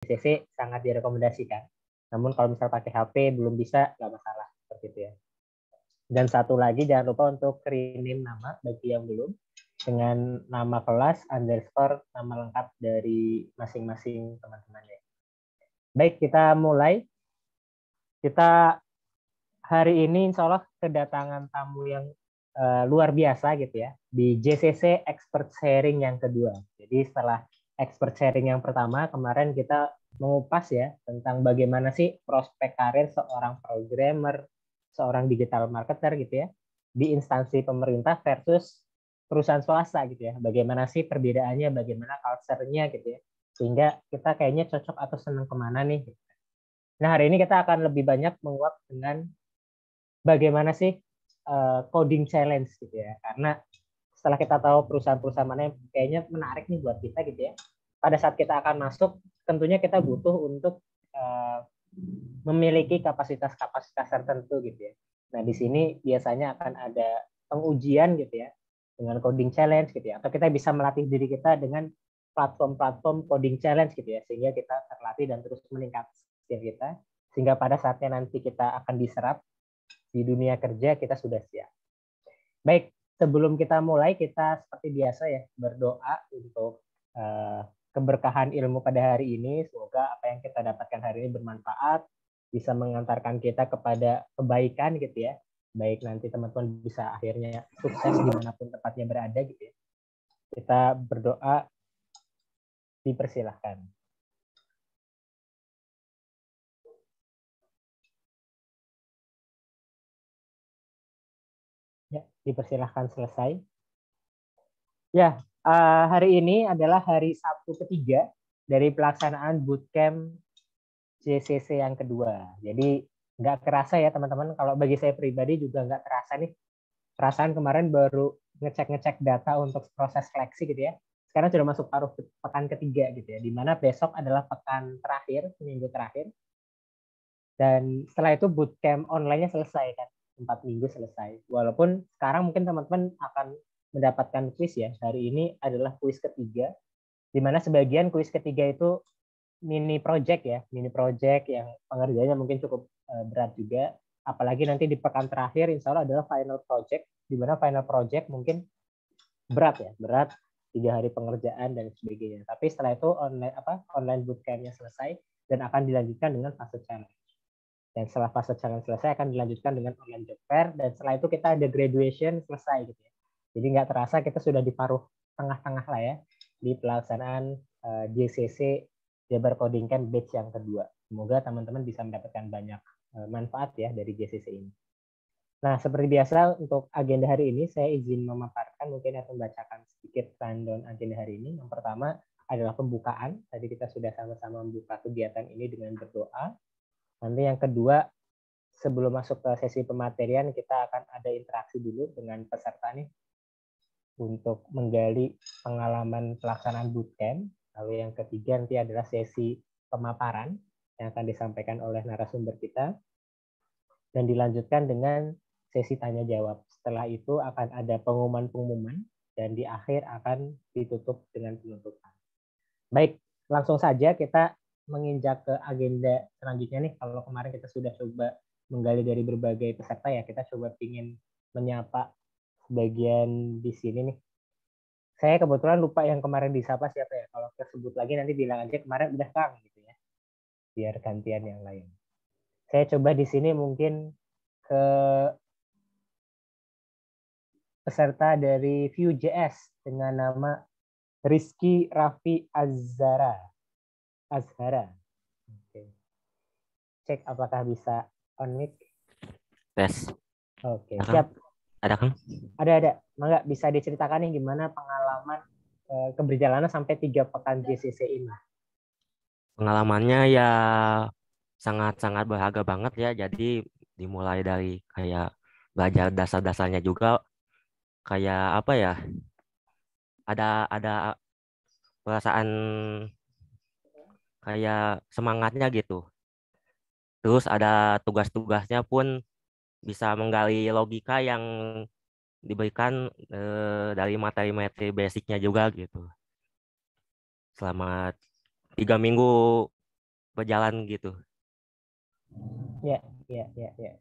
JCC sangat direkomendasikan. Namun kalau misal pakai HP belum bisa, nggak masalah seperti itu ya. Dan satu lagi jangan lupa untuk rename nama bagi yang belum dengan nama kelas underscore nama lengkap dari masing-masing teman-temannya. Baik, kita mulai. Kita hari ini insya Allah kedatangan tamu yang luar biasa gitu ya di JCC Expert Sharing yang kedua. Jadi setelah Expert Sharing yang pertama kemarin kita mengupas ya tentang bagaimana sih prospek karir seorang programmer, seorang digital marketer gitu ya di instansi pemerintah versus perusahaan swasta gitu ya. Bagaimana sih perbedaannya, bagaimana culture-nya gitu ya. Sehingga kita kayaknya cocok atau senang kemana nih. Nah hari ini kita akan lebih banyak menguak dengan bagaimana sih coding challenge gitu ya. Karena setelah kita tahu perusahaan-perusahaan mana yang kayaknya menarik nih buat kita gitu ya. Pada saat kita akan masuk, tentunya kita butuh untuk memiliki kapasitas-kapasitas tertentu gitu ya. Nah, di sini biasanya akan ada pengujian gitu ya dengan coding challenge gitu ya. Atau kita bisa melatih diri kita dengan platform-platform coding challenge gitu ya sehingga kita terlatih dan terus meningkat skill kita sehingga pada saatnya nanti kita akan diserap di dunia kerja kita sudah siap. Baik, sebelum kita mulai kita seperti biasa ya berdoa untuk keberkahan ilmu pada hari ini. Semoga apa yang kita dapatkan hari ini bermanfaat, bisa mengantarkan kita kepada kebaikan gitu ya. Baik nanti teman-teman bisa akhirnya sukses dimanapun tempatnya berada gitu ya. Kita berdoa, dipersilahkan. Ya, dipersilahkan selesai. Ya, hari ini adalah hari Sabtu ketiga dari pelaksanaan bootcamp JCC yang kedua. Jadi nggak kerasa ya teman-teman. Kalau bagi saya pribadi juga nggak terasa nih. Perasaan kemarin baru ngecek-ngecek data untuk proses seleksi gitu ya. Sekarang sudah masuk paruh pekan ketiga gitu ya. Dimana besok adalah pekan terakhir, minggu terakhir. Dan setelah itu bootcamp online-nya selesai kan. 4 minggu selesai. Walaupun sekarang mungkin teman-teman akan mendapatkan kuis ya. Hari ini adalah kuis ketiga. Dimana sebagian kuis ketiga itu mini project ya, mini project yang pengerjaannya mungkin cukup berat juga. Apalagi nanti di pekan terakhir insya Allah adalah final project, di mana final project mungkin berat ya, berat 3 hari pengerjaan dan sebagainya. Tapi setelah itu online bootcampnya selesai dan akan dilanjutkan dengan fase challenge. Dan setelah fase challenge selesai akan dilanjutkan dengan online job fair dan setelah itu kita ada graduation selesai gitu ya. Jadi nggak terasa kita sudah di paruh tengah-tengah lah ya di pelaksanaan JCC Jabar Coding Camp batch yang kedua. Semoga teman-teman bisa mendapatkan banyak manfaat ya dari JCC ini. Nah, seperti biasa untuk agenda hari ini saya izin memaparkan mungkin akan membacakan sedikit rundown agenda hari ini. Yang pertama adalah pembukaan. Tadi kita sudah sama-sama membuka kegiatan ini dengan berdoa. Nanti yang kedua, sebelum masuk ke sesi pematerian, kita akan ada interaksi dulu dengan peserta nih untuk menggali pengalaman pelaksanaan bootcamp. Lalu yang ketiga nanti adalah sesi pemaparan yang akan disampaikan oleh narasumber kita. Dan dilanjutkan dengan sesi tanya jawab. Setelah itu akan ada pengumuman-pengumuman dan di akhir akan ditutup dengan penutupan. Baik, langsung saja kita menginjak ke agenda selanjutnya nih. Kalau kemarin kita sudah coba menggali dari berbagai peserta ya, kita coba ingin menyapa sebagian di sini nih. Saya kebetulan lupa yang kemarin disapa siapa ya. Kalau tersebut lagi nanti bilang aja kemarin udah Kang gitu ya. Biar gantian yang lain. Saya coba di sini mungkin ke peserta dari Vue.js dengan nama Rizky Raffi Azhara. Oke. Cek apakah bisa on mic. Tes. Oke, siap. Ada Kang? Ada. Mangga bisa diceritakan nih gimana pengalaman keberjalanan sampai 3 pekan JCC ini? Pengalamannya ya sangat-sangat berharga banget ya. Jadi dimulai dari kayak belajar dasar-dasarnya juga, kayak apa ya? Ada perasaan kayak semangatnya gitu. Terus ada tugas-tugasnya pun bisa menggali logika yang diberikan dari materi-materi basicnya juga gitu. Selama 3 minggu berjalan gitu. Ya, ya, ya, ya.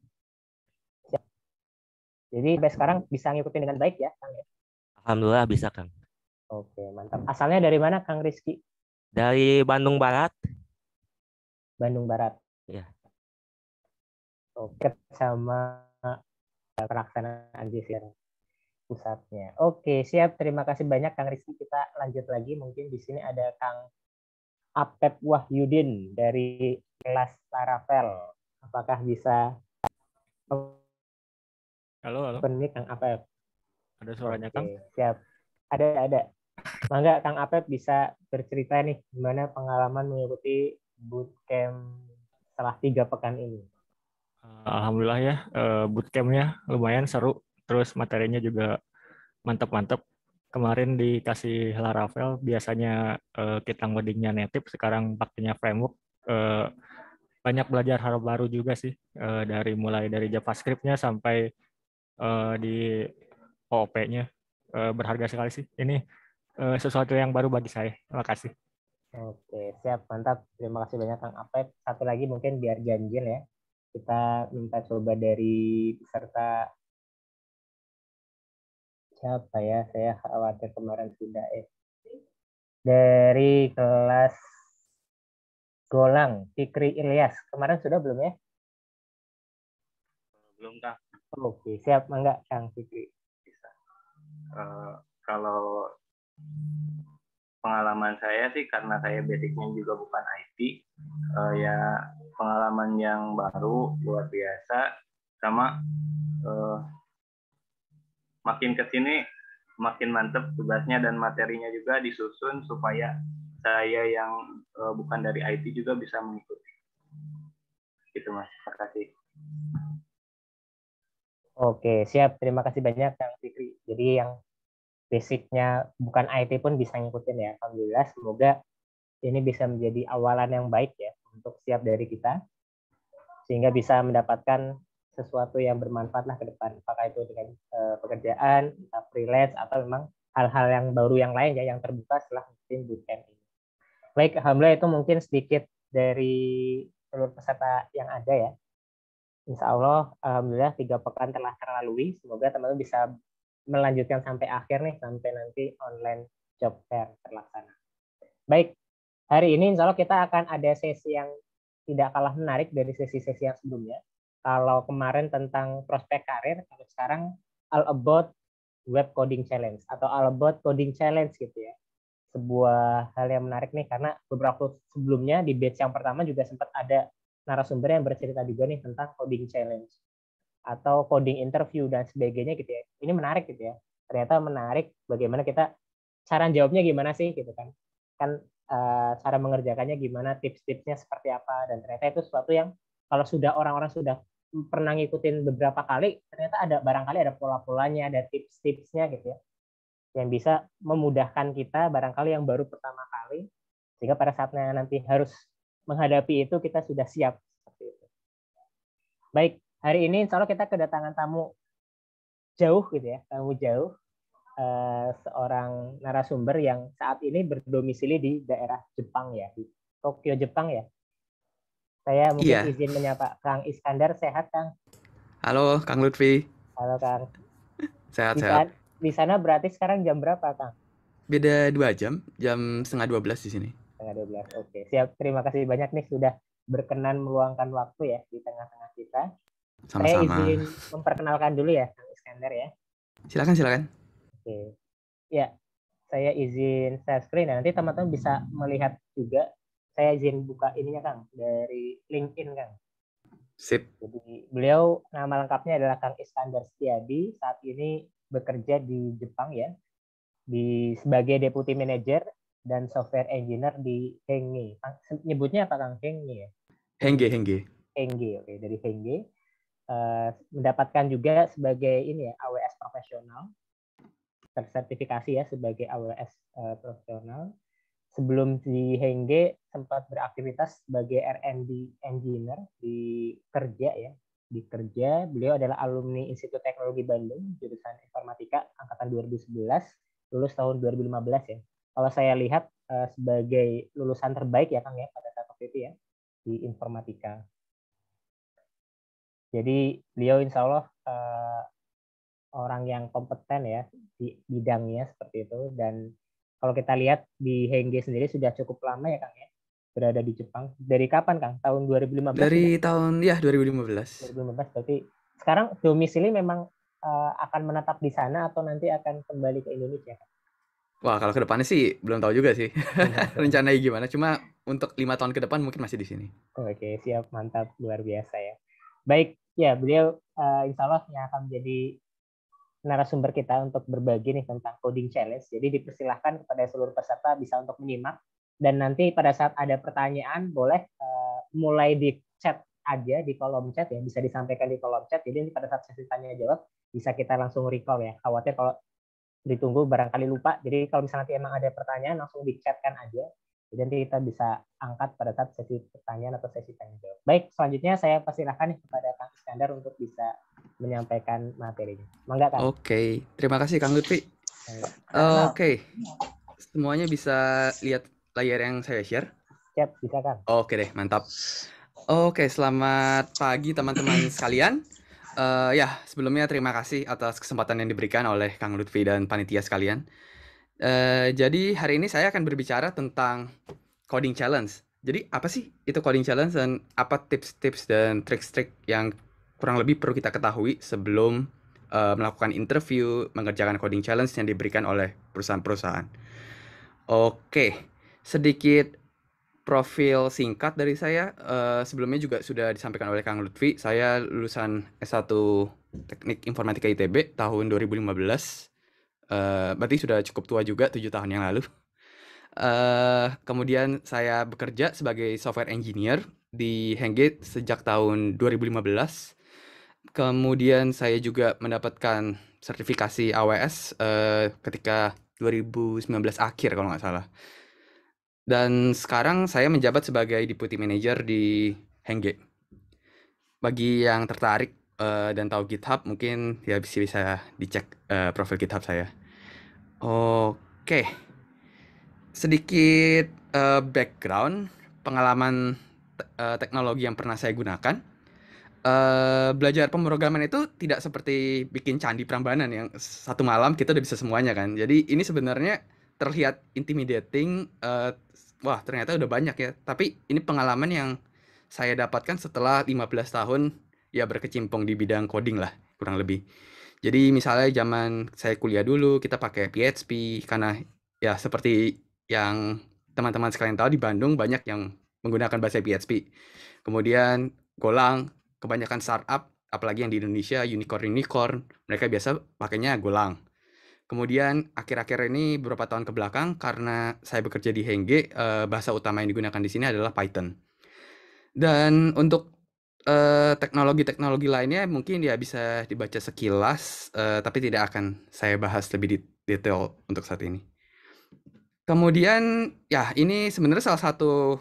Siap. Jadi sampai sekarang bisa ngikutin dengan baik ya, Kang ya? Alhamdulillah bisa, Kang. Oke, mantap. Asalnya dari mana, Kang Rizky? Dari Bandung Barat. Bandung Barat. Ya. Oke, sama pelaksanaan JCR pusatnya. Oke, siap. Terima kasih banyak, Kang Rizky. Kita lanjut lagi. Mungkin di sini ada Kang Apep Wahyudin dari kelas Laravel. Apakah bisa Halo, halo. open mic, Kang Apep? Ada suaranya, Kang? Oke, siap. Ada. Mangga Kang Apep bisa bercerita nih gimana pengalaman mengikuti bootcamp setelah 3 pekan ini. Alhamdulillah ya, bootcampnya lumayan seru. Terus materinya juga mantap-mantap. Kemarin dikasih Laravel, biasanya kita ngodingnya native, sekarang pakainya framework. Eh, Banyak belajar hal baru juga sih, mulai dari JavaScript-nya sampai di OOP-nya. Berharga sekali sih. Ini sesuatu yang baru bagi saya. Terima kasih. Oke, siap, mantap. Terima kasih banyak Kang Apep. Satu lagi mungkin biar ganjil ya. Kita minta coba dari peserta siapa ya? Saya khawatir kemarin sudah dari kelas Golang, Fikri Ilyas. Kemarin sudah belum ya? Belum, Kang. Oke, siap, enggak Kang Fikri. Kalau pengalaman saya sih karena saya basicnya juga bukan IT, ya pengalaman yang baru luar biasa, sama makin kesini makin mantep tugasnya dan materinya juga disusun supaya saya yang bukan dari IT juga bisa mengikuti. Gitu Mas, terima kasih. Oke, siap. Terima kasih banyak Kang Fikri. Jadi yang basicnya bukan IT pun bisa ngikutin ya. Alhamdulillah, semoga ini bisa menjadi awalan yang baik ya untuk siap dari kita. Sehingga bisa mendapatkan sesuatu yang bermanfaat lah ke depan. Apakah itu dengan pekerjaan, freelance, atau memang hal-hal yang baru yang lain ya, yang terbuka setelah mungkin bootcamp ini. Baik, Alhamdulillah itu mungkin sedikit dari seluruh peserta yang ada ya. Insya Allah, Alhamdulillah 3 pekan telah terlalui. Semoga teman-teman bisa melanjutkan sampai akhir nih, sampai nanti online job fair terlaksana. Baik, hari ini insya Allah kita akan ada sesi yang tidak kalah menarik dari sesi-sesi yang sebelumnya. Kalau kemarin tentang prospek karir, kalau sekarang all about web coding challenge atau all about coding challenge gitu ya. Sebuah hal yang menarik nih karena beberapa sebelumnya di batch yang pertama juga sempat ada narasumber yang bercerita juga nih tentang coding challenge atau coding interview dan sebagainya gitu ya. Ini menarik gitu ya. Ternyata menarik bagaimana kita cara jawabnya gimana sih gitu kan. Kan cara mengerjakannya gimana, tips-tipsnya seperti apa, dan ternyata itu sesuatu yang kalau sudah orang-orang sudah pernah ngikutin beberapa kali, ternyata ada barangkali ada pola-polanya, ada tips-tipsnya gitu ya, yang bisa memudahkan kita barangkali yang baru pertama kali, sehingga pada saatnya nanti harus menghadapi itu kita sudah siap seperti itu. Baik, hari ini insya Allah kita kedatangan tamu jauh gitu ya, tamu jauh, seorang narasumber yang saat ini berdomisili di daerah Jepang ya, di Tokyo, Jepang ya. Saya mungkin izin menyapa Kang Iskandar. Sehat, Kang? Halo, Kang Lutfi. Halo, Kang. Sehat-sehat. Di sana berarti sekarang jam berapa, Kang? Beda 2 jam, jam 11:30 di sini. 11:30. Oke, siap. Terima kasih banyak nih sudah berkenan meluangkan waktu ya di tengah-tengah kita. Sama-sama. Saya izin memperkenalkan dulu ya, Kang Iskandar ya. Silakan. Oke. Ya, saya izin share screen. Nanti teman-teman bisa melihat juga. Saya izin buka ininya, Kang, dari LinkedIn, Kang. Sip. Jadi beliau nama lengkapnya adalah Kang Iskandar Setiadi. Saat ini bekerja di Jepang ya, sebagai Deputy Manager dan Software Engineer di Hengge. Nyebutnya apa, Kang? Hengge ya? Hengge. Oke, dari Hengge. Mendapatkan juga sebagai ini ya, AWS profesional, tersertifikasi ya sebagai AWS profesional. Sebelum di Hengge sempat beraktivitas sebagai R&D engineer di kerja. Beliau adalah alumni Institut Teknologi Bandung jurusan Informatika angkatan 2011, lulus tahun 2015 ya. Kalau saya lihat sebagai lulusan terbaik ya Kang ya pada saat waktu itu ya. di informatika. Jadi beliau insya Allah orang yang kompeten ya di bidangnya seperti itu. Dan kalau kita lihat di Hengge sendiri sudah cukup lama ya Kang ya, berada di Jepang. Dari kapan Kang? Tahun 2015? Dari sudah? tahun 2015. 2015 berarti sekarang domisili memang akan menetap di sana atau nanti akan kembali ke Indonesia? Wah, kalau ke depannya sih belum tahu juga sih. Rencananya gimana. Cuma untuk 5 tahun ke depan mungkin masih di sini. Oke, siap, mantap, luar biasa ya. Baik, ya beliau insya Allah yang akan menjadi narasumber kita untuk berbagi nih tentang coding challenge. Jadi dipersilahkan kepada seluruh peserta bisa untuk menyimak, dan nanti pada saat ada pertanyaan boleh mulai di chat aja di kolom chat ya, bisa disampaikan di kolom chat. Jadi pada saat sesi tanya jawab bisa kita langsung recall ya. Khawatir kalau ditunggu barangkali lupa. Jadi kalau misalnya nanti emang ada pertanyaan langsung di chatkan aja. Jadi nanti kita bisa angkat pada saat sesi pertanyaan atau sesi tanya jawab. Baik, selanjutnya saya persilahkan kepada Kang Iskandar untuk bisa menyampaikan materinya. Mangga Kang. Oke, terima kasih Kang Lutfi. Oke, semuanya bisa lihat layar yang saya share? Siap, bisa Kang. Oke deh, mantap. Oke, selamat pagi teman-teman sekalian. Ya, sebelumnya terima kasih atas kesempatan yang diberikan oleh Kang Lutfi dan panitia sekalian. Jadi hari ini saya akan berbicara tentang coding challenge. Jadi apa sih itu coding challenge dan apa tips-tips dan trik-trik yang kurang lebih perlu kita ketahui sebelum melakukan interview, mengerjakan coding challenge yang diberikan oleh perusahaan-perusahaan. Oke, sedikit profil singkat dari saya. Sebelumnya juga sudah disampaikan oleh Kang Lutfi. Saya lulusan S1 Teknik Informatika ITB tahun 2015. Berarti sudah cukup tua juga, 7 tahun yang lalu. Kemudian saya bekerja sebagai software engineer di Hengge sejak tahun 2015. Kemudian saya juga mendapatkan sertifikasi AWS ketika 2019 akhir kalau nggak salah. Dan sekarang saya menjabat sebagai Deputy Manager di Hengge. Bagi yang tertarik dan tahu GitHub, mungkin ya bisa dicek profil GitHub saya. Oke, sedikit background pengalaman teknologi yang pernah saya gunakan. Belajar pemrograman itu tidak seperti bikin candi Prambanan yang satu malam kita udah bisa semuanya kan. Jadi ini sebenarnya terlihat intimidating. Wah, ternyata udah banyak ya. Tapi ini pengalaman yang saya dapatkan setelah 15 tahun ya berkecimpung di bidang coding lah, kurang lebih. Jadi misalnya zaman saya kuliah dulu kita pakai PHP karena ya seperti yang teman-teman sekalian tahu di Bandung banyak yang menggunakan bahasa PHP. Kemudian Golang, kebanyakan startup apalagi yang di Indonesia unicorn mereka biasa pakainya Golang. Kemudian akhir-akhir ini beberapa tahun ke belakang karena saya bekerja di Hengge, bahasa utama yang digunakan di sini adalah Python. Dan untuk teknologi-teknologi lainnya mungkin ya bisa dibaca sekilas, tapi tidak akan saya bahas lebih detail untuk saat ini. Kemudian ya ini sebenarnya salah satu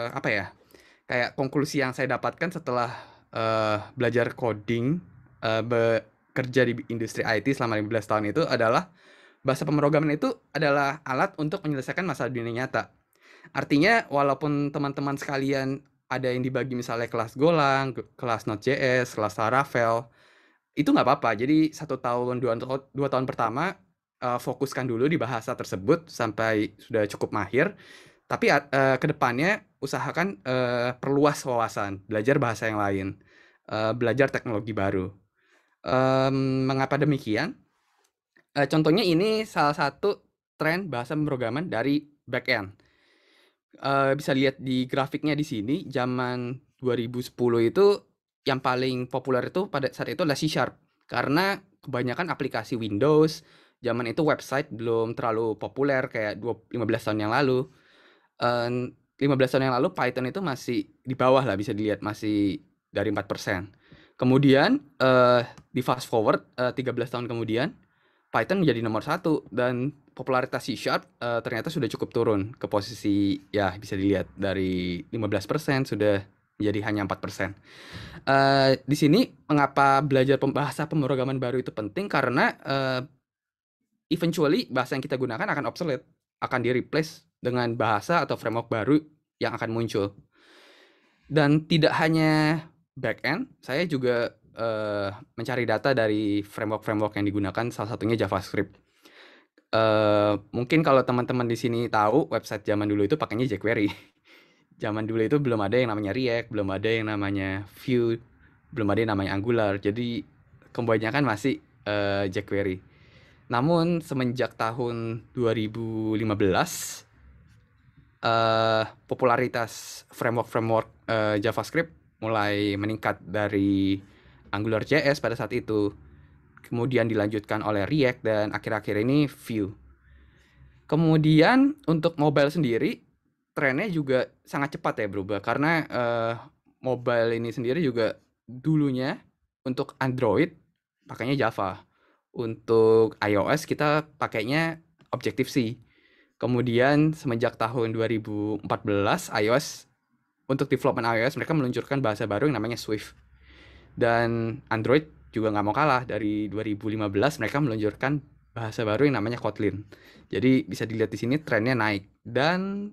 apa ya, kayak konklusi yang saya dapatkan setelah belajar coding, bekerja di industri IT selama 15 tahun itu adalah bahasa pemrograman itu adalah alat untuk menyelesaikan masalah dunia nyata. Artinya walaupun teman-teman sekalian ada yang dibagi misalnya kelas Golang, kelas Node.js, kelas Laravel, itu nggak apa-apa. Jadi 1 tahun, 2 tahun pertama fokuskan dulu di bahasa tersebut sampai sudah cukup mahir. Tapi ke depannya usahakan perluas wawasan, belajar bahasa yang lain, belajar teknologi baru. Mengapa demikian? Contohnya ini salah satu tren bahasa pemrograman dari backend. Bisa lihat di grafiknya di sini, zaman 2010 itu yang paling populer itu pada saat itu adalah C#. Karena kebanyakan aplikasi Windows, zaman itu website belum terlalu populer kayak 15 tahun yang lalu. 15 tahun yang lalu Python itu masih di bawah lah, bisa dilihat masih dari 4%. Kemudian di fast forward 13 tahun kemudian Python menjadi nomor 1 dan popularitas C# ternyata sudah cukup turun ke posisi ya bisa dilihat dari 15% sudah menjadi hanya 4%. Di sini mengapa belajar bahasa pemrograman baru itu penting karena eventually bahasa yang kita gunakan akan obsolete, akan di replace dengan bahasa atau framework baru yang akan muncul. Dan tidak hanya back-end, saya juga mencari data dari framework-framework yang digunakan, salah satunya JavaScript. Mungkin kalau teman-teman di sini tahu, website zaman dulu itu pakainya jQuery. Zaman dulu itu belum ada yang namanya React, belum ada yang namanya Vue, belum ada yang namanya Angular. Jadi kebanyakan masih jQuery. Namun semenjak tahun 2015, popularitas framework JavaScript mulai meningkat dari AngularJS pada saat itu, kemudian dilanjutkan oleh React, dan akhir-akhir ini Vue. Kemudian untuk mobile sendiri, trennya juga sangat cepat ya berubah, karena mobile ini sendiri juga dulunya untuk Android pakainya Java, untuk iOS kita pakainya Objective-C. Kemudian semenjak tahun 2014 iOS, untuk development iOS mereka meluncurkan bahasa baru yang namanya Swift. Dan Android juga nggak mau kalah, dari 2015 mereka meluncurkan bahasa baru yang namanya Kotlin. Jadi bisa dilihat di sini trennya naik. Dan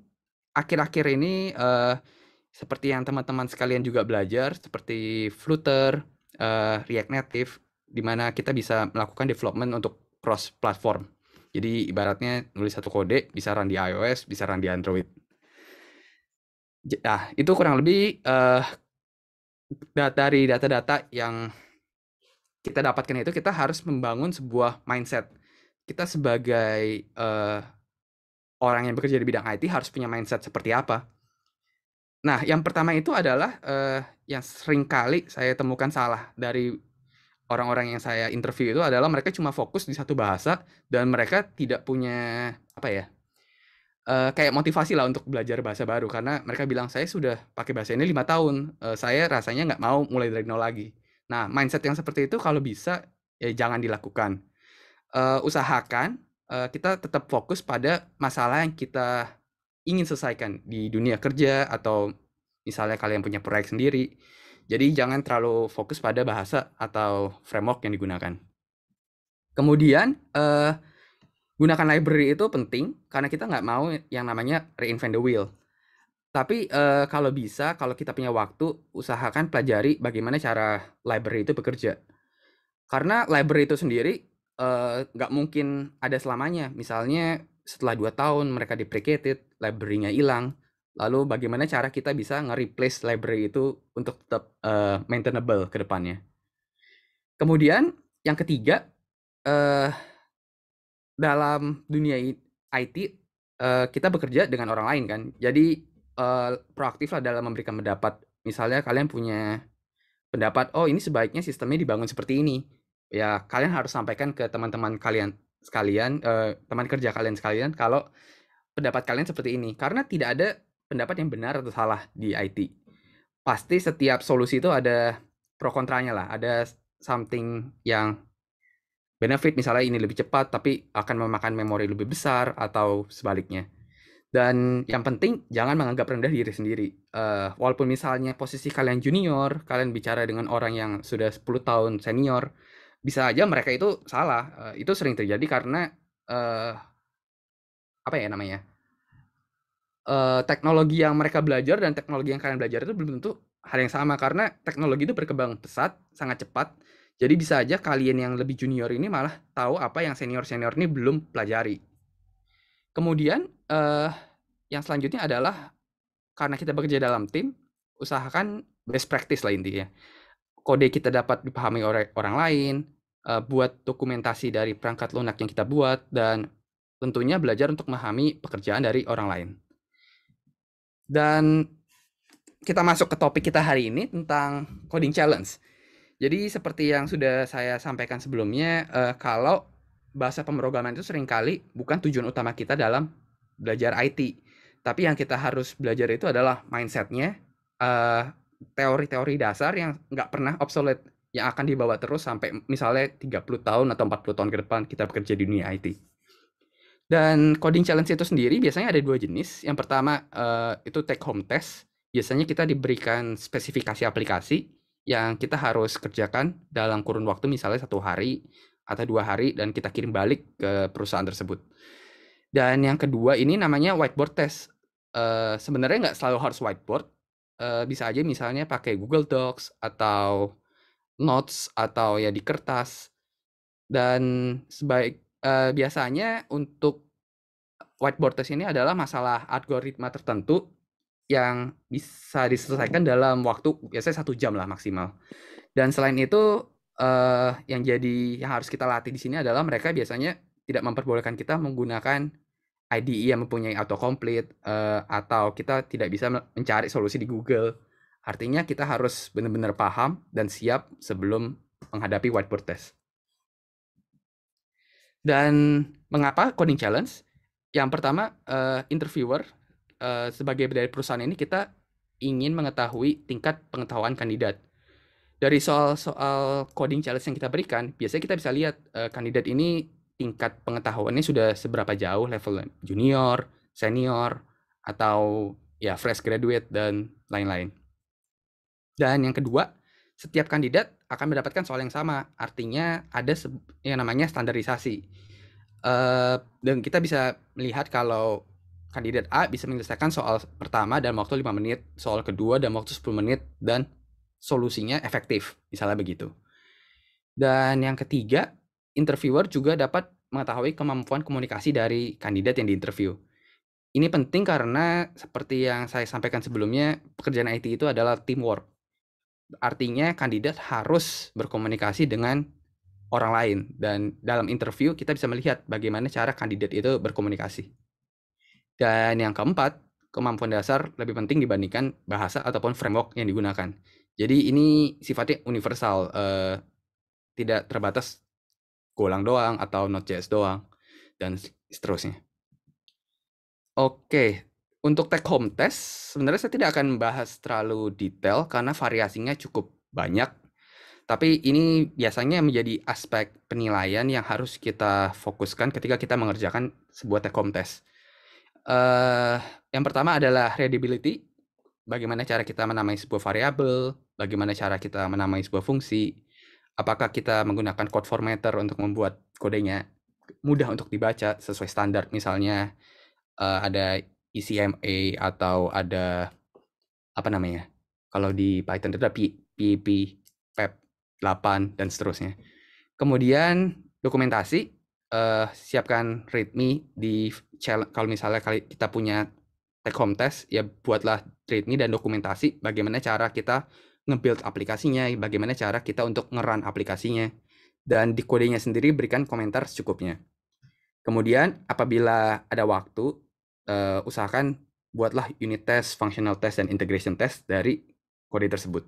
akhir-akhir ini seperti yang teman-teman sekalian juga belajar, seperti Flutter, React Native, di mana kita bisa melakukan development untuk cross platform. Jadi ibaratnya nulis satu kode bisa run di iOS, bisa run di Android. Nah, itu kurang lebih dari data-data yang kita dapatkan itu. Kita harus membangun sebuah mindset. Kita sebagai orang yang bekerja di bidang IT harus punya mindset seperti apa. Nah, yang pertama itu adalah yang sering kali saya temukan salah dari orang-orang yang saya interview itu adalah mereka cuma fokus di satu bahasa dan mereka tidak punya kayak motivasi lah untuk belajar bahasa baru, karena mereka bilang saya sudah pakai bahasa ini 5 tahun, saya rasanya nggak mau mulai dari nol lagi. Nah, mindset yang seperti itu kalau bisa ya jangan dilakukan. Usahakan kita tetap fokus pada masalah yang kita ingin selesaikan di dunia kerja, atau misalnya kalian punya proyek sendiri. Jadi jangan terlalu fokus pada bahasa atau framework yang digunakan. Kemudian gunakan library itu penting, karena kita nggak mau yang namanya reinvent the wheel. Tapi kalau bisa, kalau kita punya waktu, usahakan pelajari bagaimana cara library itu bekerja. Karena library itu sendiri nggak mungkin ada selamanya. Misalnya setelah 2 tahun mereka deprecated, library-nya hilang. Lalu bagaimana cara kita bisa nge-replace library itu untuk tetap maintainable ke depannya. Kemudian yang ketiga, dalam dunia IT kita bekerja dengan orang lain kan. Jadi proaktif lah dalam memberikan pendapat. Misalnya kalian punya pendapat, oh ini sebaiknya sistemnya dibangun seperti ini. Ya kalian harus sampaikan ke teman-teman kalian sekalian, teman kerja kalian sekalian, kalau pendapat kalian seperti ini. Karena tidak ada pendapat yang benar atau salah di IT. Pasti setiap solusi itu ada pro kontranya lah. Ada something yang benefit, misalnya ini lebih cepat tapi akan memakan memori lebih besar, atau sebaliknya. Dan yang penting jangan menganggap rendah diri sendiri. Walaupun misalnya posisi kalian junior, kalian bicara dengan orang yang sudah 10 tahun senior, bisa aja mereka itu salah. Itu sering terjadi karena teknologi yang mereka belajar dan teknologi yang kalian belajar itu belum tentu hal yang sama, karena teknologi itu berkembang pesat, sangat cepat. Jadi bisa aja kalian yang lebih junior ini malah tahu apa yang senior-senior ini belum pelajari. Kemudian yang selanjutnya adalah, karena kita bekerja dalam tim, usahakan best practice lah intinya. Kode kita dapat dipahami oleh orang lain, buat dokumentasi dari perangkat lunak yang kita buat, dan tentunya belajar untuk memahami pekerjaan dari orang lain. Dan kita masuk ke topik kita hari ini tentang coding challenge. Jadi seperti yang sudah saya sampaikan sebelumnya, kalau bahasa pemrograman itu seringkali bukan tujuan utama kita dalam belajar IT. Tapi yang kita harus belajar itu adalah mindset-nya, teori-teori dasar yang nggak pernah obsolete, yang akan dibawa terus sampai misalnya 30 tahun atau 40 tahun ke depan kita bekerja di dunia IT. Dan coding challenge itu sendiri biasanya ada 2 jenis. Yang pertama itu take home test. Biasanya kita diberikan spesifikasi aplikasi yang kita harus kerjakan dalam kurun waktu misalnya 1 hari atau 2 hari, dan kita kirim balik ke perusahaan tersebut. Dan yang kedua ini namanya whiteboard test. Sebenarnya nggak selalu harus whiteboard. bisa aja misalnya pakai Google Docs atau Notes atau ya di kertas. Dan biasanya untuk whiteboard test ini adalah masalah algoritma tertentu yang bisa diselesaikan dalam waktu biasanya 1 jam lah maksimal. Dan selain itu yang harus kita latih di sini adalah mereka biasanya tidak memperbolehkan kita menggunakan IDE yang mempunyai autocomplete atau kita tidak bisa mencari solusi di Google. Artinya kita harus benar-benar paham dan siap sebelum menghadapi whiteboard test. Dan mengapa coding challenge? Yang pertama, interviewer sebagai dari perusahaan ini kita ingin mengetahui tingkat pengetahuan kandidat. Dari soal coding challenge yang kita berikan, biasanya kita bisa lihat kandidat ini tingkat pengetahuannya sudah seberapa jauh, level junior, senior, atau ya fresh graduate dan lain-lain. Dan yang kedua, setiap kandidat akan mendapatkan soal yang sama. Artinya ada yang namanya standarisasi. Dan kita bisa melihat kalau kandidat A bisa menyelesaikan soal pertama dalam waktu 5 menit, soal kedua dalam waktu 10 menit, dan solusinya efektif, misalnya begitu. Dan yang ketiga, interviewer juga dapat mengetahui kemampuan komunikasi dari kandidat yang diinterview. Ini penting karena seperti yang saya sampaikan sebelumnya, pekerjaan IT itu adalah teamwork. Artinya kandidat harus berkomunikasi dengan orang lain. Dan dalam interview kita bisa melihat bagaimana cara kandidat itu berkomunikasi. Dan yang keempat, kemampuan dasar lebih penting dibandingkan bahasa ataupun framework yang digunakan. Jadi ini sifatnya universal, tidak terbatas Golang doang atau Node.js doang, dan seterusnya. Oke, untuk take home test, sebenarnya saya tidak akan membahas terlalu detail karena variasinya cukup banyak. Tapi ini biasanya menjadi aspek penilaian yang harus kita fokuskan ketika kita mengerjakan sebuah take home test. Yang pertama adalah readability, bagaimana cara kita menamai sebuah variabel, bagaimana cara kita menamai sebuah fungsi, apakah kita menggunakan code formatter untuk membuat kodenya mudah untuk dibaca sesuai standar, misalnya ada ECMA atau ada kalau di Python itu ada PEP, PEP 8 dan seterusnya. Kemudian dokumentasi, siapkan README kalau misalnya kita punya take home test, ya buatlah README dan dokumentasi bagaimana cara kita nge-build aplikasinya, bagaimana cara kita untuk nge-run aplikasinya, dan di kodenya sendiri berikan komentar secukupnya. Kemudian apabila ada waktu, usahakan buatlah unit test, functional test, dan integration test dari kode tersebut.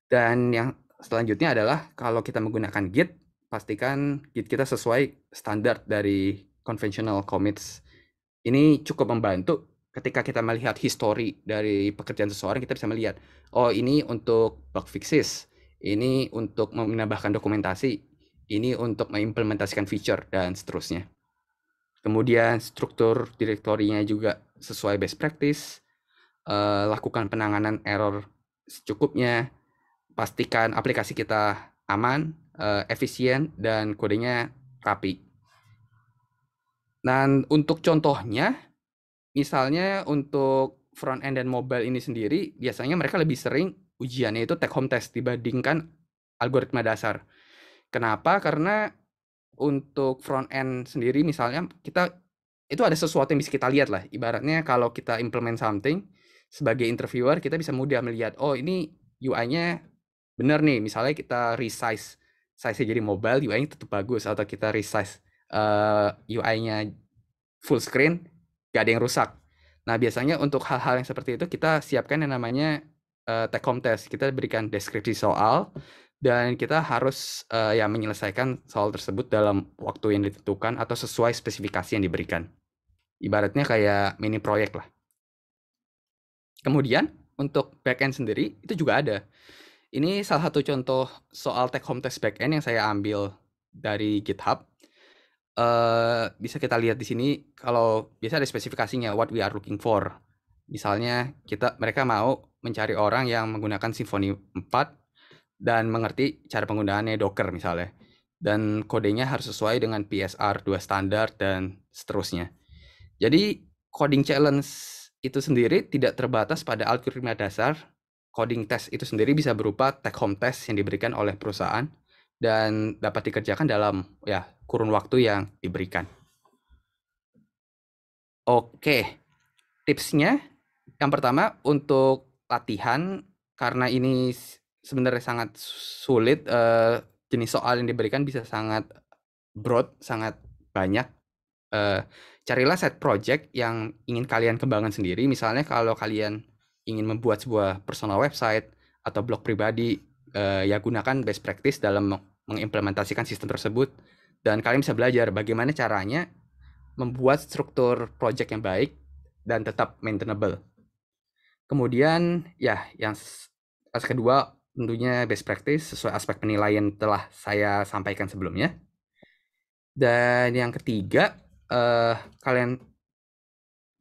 Dan yang selanjutnya adalah kalau kita menggunakan Git, pastikan Git kita sesuai standar dari conventional commits. Ini cukup membantu ketika kita melihat history dari pekerjaan seseorang, kita bisa melihat, oh ini untuk bug fixes, ini untuk menambahkan dokumentasi, ini untuk mengimplementasikan feature, dan seterusnya. Kemudian struktur direktorinya juga sesuai best practice, lakukan penanganan error secukupnya, pastikan aplikasi kita aman, efisien, dan kodenya rapi. Dan untuk contohnya, misalnya untuk front end dan mobile ini sendiri, biasanya mereka lebih sering ujiannya itu take home test dibandingkan algoritma dasar. Kenapa? Karena untuk front end sendiri misalnya itu ada sesuatu yang bisa kita lihat lah. Ibaratnya kalau kita implement something, sebagai interviewer kita bisa mudah melihat, oh ini UI-nya benar nih. Misalnya kita resize size-nya jadi mobile, UI-nya tetap bagus. Atau kita resize UI-nya full screen, gak ada yang rusak. Nah biasanya untuk hal-hal yang seperti itu kita siapkan yang namanya take home test. Kita berikan deskripsi soal, dan kita harus menyelesaikan soal tersebut dalam waktu yang ditentukan atau sesuai spesifikasi yang diberikan. Ibaratnya kayak mini proyek lah. Kemudian untuk backend sendiri itu juga ada. Ini salah satu contoh soal take home test backend yang saya ambil dari GitHub. Bisa kita lihat di sini, kalau biasa ada spesifikasinya what we are looking for. Misalnya mereka mau mencari orang yang menggunakan Symfony 4 dan mengerti cara penggunaannya Docker misalnya. Dan kodenya harus sesuai dengan PSR 2 standar dan seterusnya. Jadi coding challenge itu sendiri tidak terbatas pada algoritma dasar. Coding test itu sendiri bisa berupa take home test yang diberikan oleh perusahaan dan dapat dikerjakan dalam kurun waktu yang diberikan. Oke, tipsnya yang pertama untuk latihan, karena ini sebenarnya sangat sulit, jenis soal yang diberikan bisa sangat broad, sangat banyak. Carilah set project yang ingin kalian kembangkan sendiri. Misalnya kalau kalian ingin membuat sebuah personal website atau blog pribadi, ya gunakan best practice dalam mengimplementasikan sistem tersebut. Dan kalian bisa belajar bagaimana caranya membuat struktur project yang baik dan tetap maintainable. Kemudian yang kedua tentunya best practice sesuai aspek penilaian telah saya sampaikan sebelumnya. Dan yang ketiga,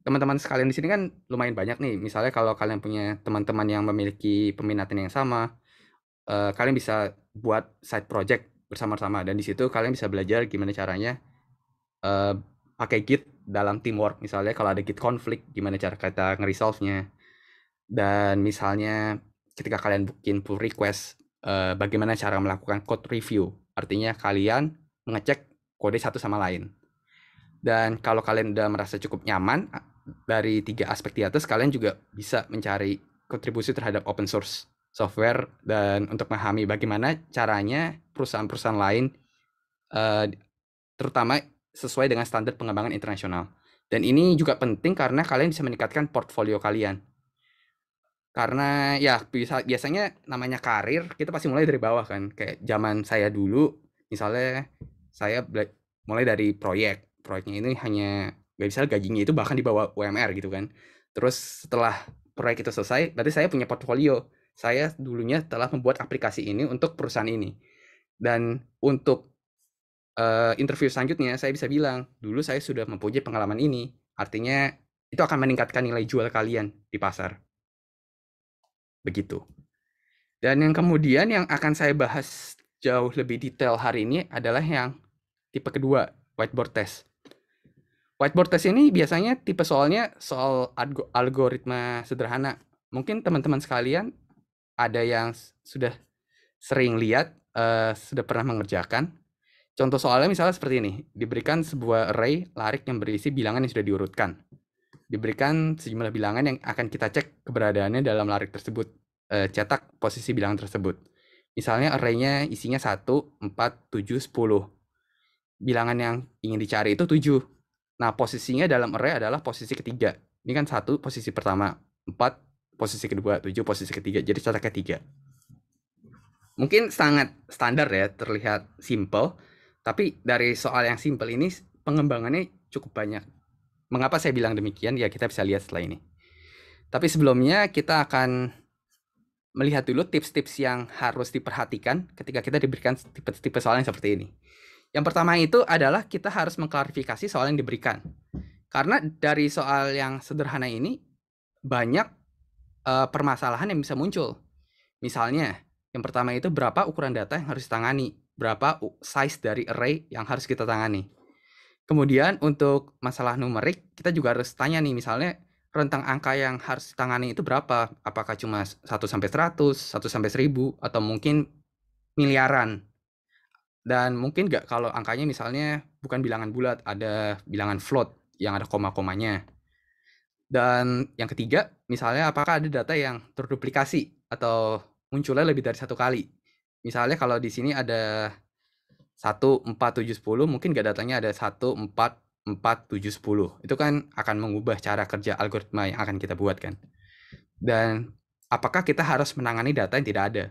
teman-teman sekalian di sini kan lumayan banyak nih. Misalnya kalau kalian punya teman-teman yang memiliki peminatan yang sama, kalian bisa buat side project bersama-sama, dan di situ kalian bisa belajar gimana caranya pakai Git dalam teamwork. Misalnya kalau ada Git konflik, gimana cara kita nge-resolve-nya. Dan misalnya ketika kalian bikin pull request, bagaimana cara melakukan code review. Artinya kalian mengecek kode satu sama lain. Dan kalau kalian udah merasa cukup nyaman dari 3 aspek di atas, kalian juga bisa mencari kontribusi terhadap open source software dan untuk memahami bagaimana caranya perusahaan-perusahaan lain, terutama sesuai dengan standar pengembangan internasional. Dan ini juga penting karena kalian bisa meningkatkan portfolio kalian. Karena biasanya namanya karir, kita pasti mulai dari bawah kan. Kayak zaman saya dulu, misalnya saya mulai dari proyeknya ini hanya misalnya gajinya itu bahkan di bawah UMR gitu kan. Terus setelah proyek itu selesai, berarti saya punya portfolio. Saya dulunya telah membuat aplikasi ini untuk perusahaan ini. Dan untuk interview selanjutnya saya bisa bilang, dulu saya sudah mempunyai pengalaman ini. Artinya itu akan meningkatkan nilai jual kalian di pasar. Begitu. Dan yang kemudian yang akan saya bahas jauh lebih detail hari ini adalah yang tipe kedua, whiteboard test. Whiteboard test ini biasanya tipe soalnya soal algoritma sederhana. Mungkin teman-teman sekalian ada yang sudah sering lihat, sudah pernah mengerjakan. Contoh soalnya misalnya seperti ini. Diberikan sebuah array larik yang berisi bilangan yang sudah diurutkan. Diberikan sejumlah bilangan yang akan kita cek keberadaannya dalam larik tersebut. Cetak posisi bilangan tersebut. Misalnya array-nya isinya 1, 4, 7, 10. Bilangan yang ingin dicari itu 7. Nah, posisinya dalam array adalah posisi ketiga. Ini kan 1 posisi pertama, 4 posisi kedua, 7 posisi ketiga. Jadi cetaknya 3. Mungkin sangat standar ya, terlihat simple. Tapi dari soal yang simple ini pengembangannya cukup banyak. Mengapa saya bilang demikian? Ya kita bisa lihat setelah ini. Tapi sebelumnya kita akan melihat dulu tips-tips yang harus diperhatikan ketika kita diberikan tipe-tipe soal yang seperti ini. Yang pertama itu adalah kita harus mengklarifikasi soal yang diberikan. Karena dari soal yang sederhana ini banyak permasalahan yang bisa muncul. Misalnya, yang pertama itu berapa ukuran data yang harus ditangani, berapa size dari array yang harus kita tangani. Kemudian untuk masalah numerik, kita juga harus tanya nih, misalnya rentang angka yang harus ditangani itu berapa? Apakah cuma 1-100, 1-1000, atau mungkin miliaran? Dan mungkin nggak kalau angkanya misalnya bukan bilangan bulat, ada bilangan float yang ada koma-komanya. Dan yang ketiga, misalnya apakah ada data yang terduplikasi atau munculnya lebih dari 1 kali. Misalnya kalau di sini ada 1, 4, 7, 10, mungkin nggak datanya ada 1, 4, 4, 7, 10. Itu kan akan mengubah cara kerja algoritma yang akan kita buat kan. Dan apakah kita harus menangani data yang tidak ada?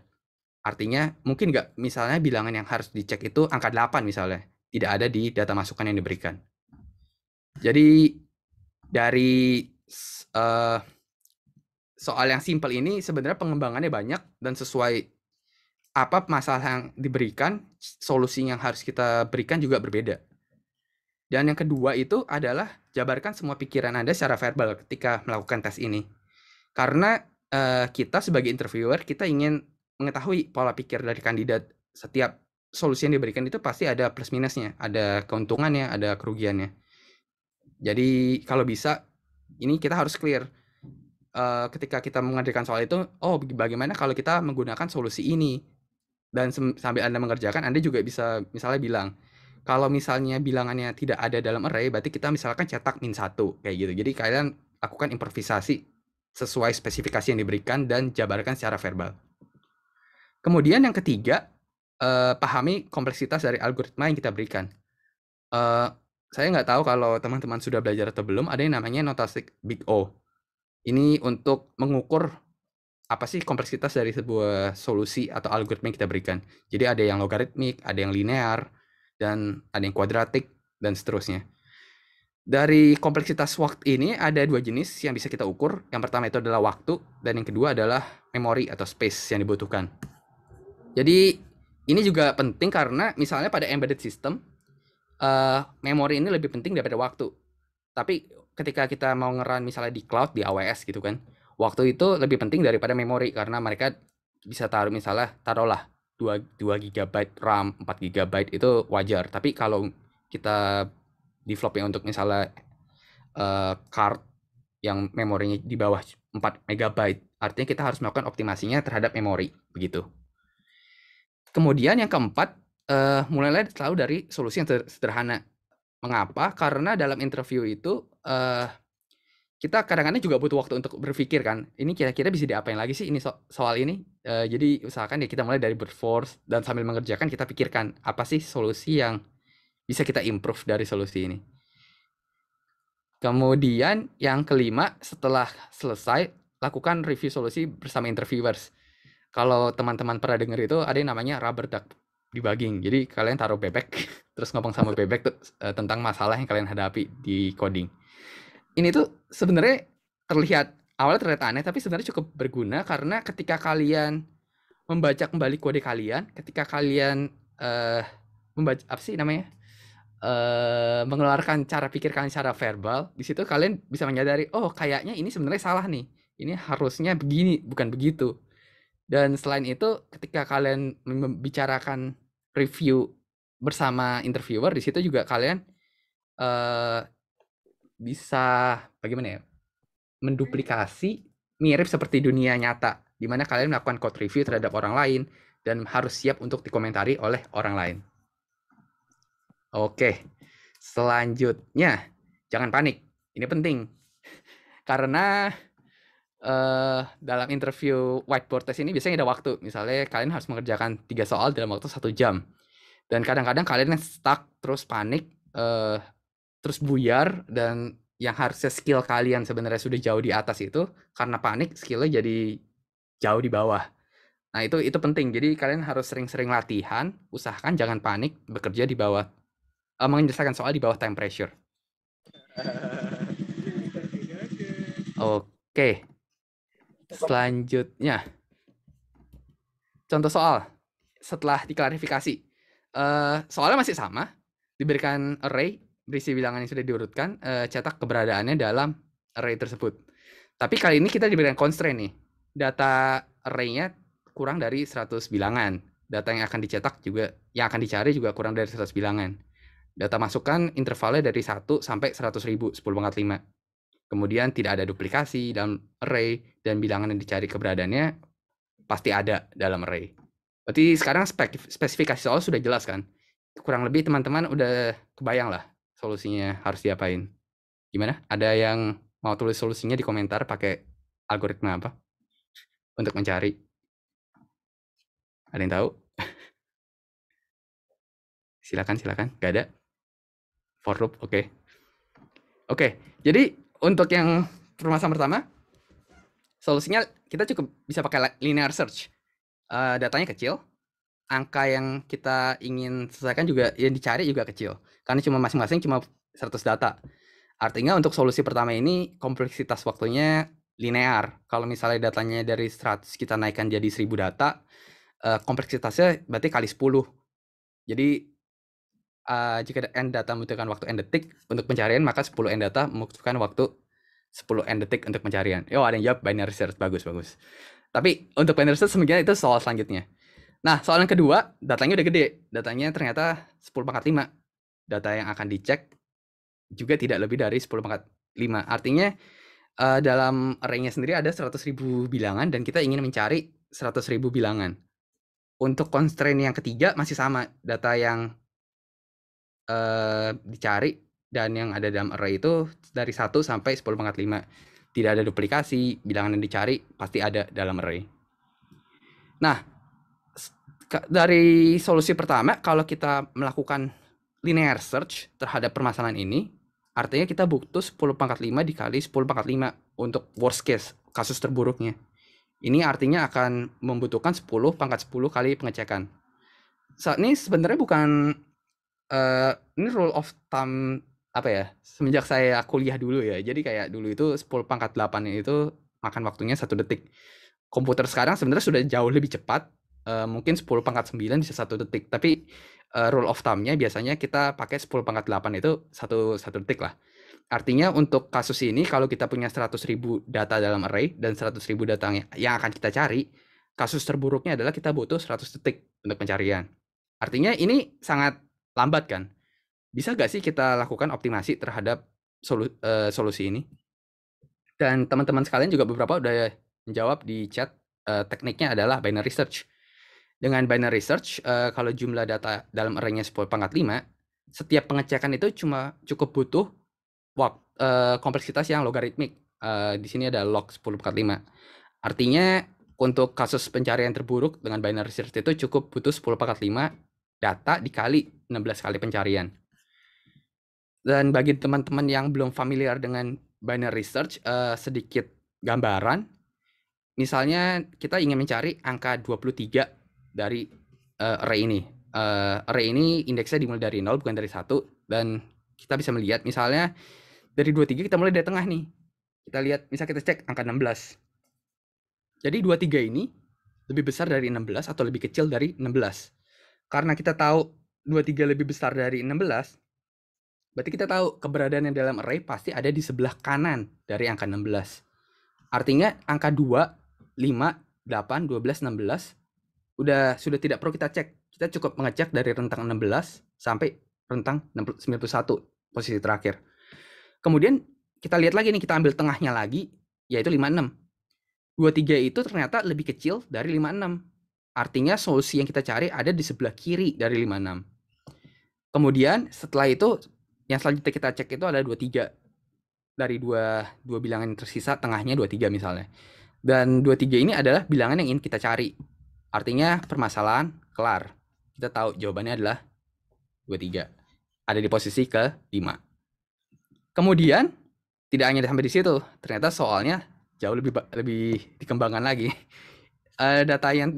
Artinya mungkin nggak misalnya bilangan yang harus dicek itu angka 8 misalnya. Tidak ada di data masukan yang diberikan. Jadi dari soal yang simple ini sebenarnya pengembangannya banyak dan sesuai apa masalah yang diberikan, solusi yang harus kita berikan juga berbeda. Dan yang kedua itu adalah jabarkan semua pikiran Anda secara verbal ketika melakukan tes ini. Karena kita sebagai interviewer, kita ingin mengetahui pola pikir dari kandidat. Setiap solusi yang diberikan itu pasti ada plus minusnya, ada keuntungannya, ada kerugiannya. Jadi kalau bisa, ini kita harus clear. ketika kita mengerjakan soal itu, oh bagaimana kalau kita menggunakan solusi ini? Dan sambil Anda mengerjakan, Anda juga bisa misalnya bilang, kalau misalnya bilangannya tidak ada dalam array, berarti kita misalkan cetak -1 kayak gitu. Jadi kalian lakukan improvisasi sesuai spesifikasi yang diberikan dan jabarkan secara verbal. Kemudian yang ketiga, pahami kompleksitas dari algoritma yang kita berikan. Saya nggak tahu kalau teman-teman sudah belajar atau belum, ada yang namanya notasi Big O. Ini untuk mengukur apa sih kompleksitas dari sebuah solusi atau algoritma yang kita berikan. Jadi ada yang logaritmik, ada yang linear, dan ada yang kuadratik, dan seterusnya. Dari kompleksitas waktu ini ada 2 jenis yang bisa kita ukur. Yang pertama itu adalah waktu, dan yang kedua adalah memori atau space yang dibutuhkan. Jadi ini juga penting karena misalnya pada embedded system, memori ini lebih penting daripada waktu. Tapi ketika kita mau nge-run misalnya di cloud, di AWS gitu kan, waktu itu lebih penting daripada memori karena mereka bisa taruhlah 2 GB RAM, 4 GB itu wajar. Tapi kalau kita developnya untuk misalnya card yang memorinya di bawah 4 MB, artinya kita harus melakukan optimasinya terhadap memori, begitu. Kemudian yang keempat, mulailah selalu dari solusi yang sederhana. Mengapa? Karena dalam interview itu kita kadang-kadang juga butuh waktu untuk berpikir kan, ini kira-kira bisa diapain lagi sih ini soal ini. Jadi usahakan ya kita mulai dari brute force dan sambil mengerjakan kita pikirkan apa sih solusi yang bisa kita improve dari solusi ini. Kemudian yang kelima, setelah selesai lakukan review solusi bersama interviewers. Kalau teman-teman pernah dengar itu ada yang namanya rubber duck debugging. Jadi kalian taruh bebek terus ngomong sama bebek tentang masalah yang kalian hadapi di coding. Ini tuh sebenarnya awalnya terlihat aneh, tapi sebenarnya cukup berguna karena ketika kalian membaca kembali kode kalian, ketika kalian membaca mengeluarkan cara pikir kalian secara verbal, di situ kalian bisa menyadari, oh kayaknya ini sebenarnya salah nih, ini harusnya begini bukan begitu. Dan selain itu, ketika kalian membicarakan review bersama interviewer, di situ juga kalian bisa bagaimana ya, menduplikasi mirip seperti dunia nyata, di mana kalian melakukan code review terhadap orang lain dan harus siap untuk dikomentari oleh orang lain. Oke, selanjutnya jangan panik, ini penting karena dalam interview whiteboard test ini biasanya ada waktu. Misalnya kalian harus mengerjakan 3 soal dalam waktu 1 jam. Dan kadang-kadang kalian stuck, terus panik, terus buyar, dan yang harusnya skill kalian sebenarnya sudah jauh di atas itu, karena panik skillnya jadi jauh di bawah. Nah itu penting. Jadi kalian harus sering-sering latihan, usahakan jangan panik, bekerja di bawah, menyelesaikan soal di bawah time pressure. Oke. Selanjutnya, contoh soal setelah diklarifikasi. Soalnya masih sama, diberikan array berisi bilangan yang sudah diurutkan, cetak keberadaannya dalam array tersebut. Tapi kali ini kita diberikan constraint nih, data array-nya kurang dari 100 bilangan. Data yang akan dicetak juga, yang akan dicari juga kurang dari 100 bilangan. Data masukan intervalnya dari 1 sampai 100.000, 10⁻5. Kemudian tidak ada duplikasi dalam array, dan bilangan yang dicari keberadaannya pasti ada dalam array. Berarti sekarang spesifikasi soal sudah jelas kan? Kurang lebih teman-teman udah kebayang lah solusinya harus diapain. Gimana? Ada yang mau tulis solusinya di komentar pakai algoritma apa? Untuk mencari. Ada yang tahu? Silakan. Gak ada? For loop, oke. Oke, jadi untuk yang permasalahan pertama, solusinya kita cukup bisa pakai linear search. Datanya kecil, angka yang kita ingin selesaikan juga, yang dicari juga kecil. Karena cuma masing-masing cuma 100 data. Artinya untuk solusi pertama ini, kompleksitas waktunya linear. Kalau misalnya datanya dari 100 kita naikkan jadi 1000 data, kompleksitasnya berarti kali 10. Jadi jika n data membutuhkan waktu n detik untuk pencarian, maka 10 n data membutuhkan waktu 10 n detik untuk pencarian. Ada yang jawab binary search, bagus. Tapi untuk binary search sebenarnya itu soal selanjutnya. Nah, soal yang kedua, datanya udah gede. Datanya ternyata 10⁻5. Data yang akan dicek juga tidak lebih dari 10⁻5. Artinya dalam array-nya sendiri ada 100.000 bilangan dan kita ingin mencari 100.000 bilangan. Untuk constraint yang ketiga masih sama, data yang dicari dan yang ada dalam array itu dari 1 sampai 10 pangkat 5. Tidak ada duplikasi, bilangan yang dicari pasti ada dalam array. Nah, dari solusi pertama, kalau kita melakukan linear search terhadap permasalahan ini, artinya kita butuh 10 pangkat 5 dikali 10 pangkat 5 untuk worst case, kasus terburuknya. Ini artinya akan membutuhkan 10 pangkat 10 kali pengecekan. Saat ini sebenarnya bukan ini rule of thumb apa ya, semenjak saya kuliah dulu ya. Jadi kayak dulu itu 10 pangkat 8 itu makan waktunya 1 detik. Komputer sekarang sebenarnya sudah jauh lebih cepat, mungkin 10 pangkat 9 bisa 1 detik. Tapi rule of thumb-nya biasanya kita pakai 10 pangkat 8 itu 1 detik lah. Artinya untuk kasus ini kalau kita punya 100.000 data dalam array dan 100.000 data yang akan kita cari, kasus terburuknya adalah kita butuh 100 detik untuk pencarian. Artinya ini sangat lambat kan? Bisa nggak sih kita lakukan optimasi terhadap solusi ini? Dan teman-teman sekalian juga beberapa udah menjawab di chat, tekniknya adalah binary search. Dengan binary search, kalau jumlah data dalam array-nya 10 pangkat 5, setiap pengecekan itu cuma cukup butuh kompleksitas yang logaritmik. Di sini ada log 10 pangkat 5. Artinya untuk kasus pencarian terburuk dengan binary search itu cukup butuh 10 pangkat 5 data dikali 16 kali pencarian. Dan bagi teman-teman yang belum familiar dengan binary search, sedikit gambaran. Misalnya kita ingin mencari angka 23 dari array ini. Array ini indeksnya dimulai dari 0 bukan dari 1, dan kita bisa melihat misalnya dari 23 kita mulai dari tengah nih. Kita lihat, misal kita cek angka 16. Jadi 23 ini lebih besar dari 16 atau lebih kecil dari 16. Karena kita tahu 23 lebih besar dari 16, berarti kita tahu keberadaan yang dalam array pasti ada di sebelah kanan dari angka 16. Artinya angka 2, 5, 8, 12, 16 sudah tidak perlu kita cek. Kita cukup mengecek dari rentang 16 sampai rentang 91, posisi terakhir. Kemudian kita lihat lagi nih, kita ambil tengahnya lagi, yaitu 56. 23 itu ternyata lebih kecil dari 56. Artinya solusi yang kita cari ada di sebelah kiri dari 56. Kemudian setelah itu, yang selanjutnya kita cek itu adalah 23. Dari dua bilangan yang tersisa, tengahnya 23 misalnya. Dan 23 ini adalah bilangan yang ingin kita cari. Artinya permasalahan kelar. Kita tahu jawabannya adalah 23. Ada di posisi ke-5. Kemudian, tidak hanya sampai di situ. Ternyata soalnya jauh lebih dikembangkan lagi. Data yang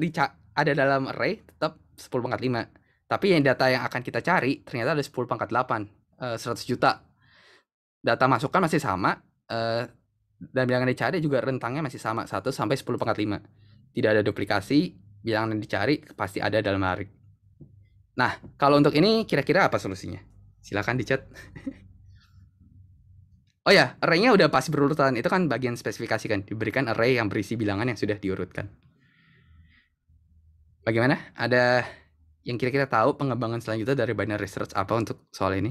ada dalam array tetap 10 pangkat 5. Tapi yang data yang akan kita cari ternyata ada 10 pangkat 8. 100 juta. Data masukan masih sama. Dan bilangan yang dicari juga rentangnya masih sama. 1 sampai 10 pangkat 5. Tidak ada duplikasi. Bilangan yang dicari pasti ada dalam array. Nah, kalau untuk ini kira-kira apa solusinya? Silakan di chat. Oh ya, array-nya udah pasti berurutan. Itu kan bagian spesifikasi kan. Diberikan array yang berisi bilangan yang sudah diurutkan. Bagaimana? Ada yang kira-kira tahu pengembangan selanjutnya dari binary search apa untuk soal ini?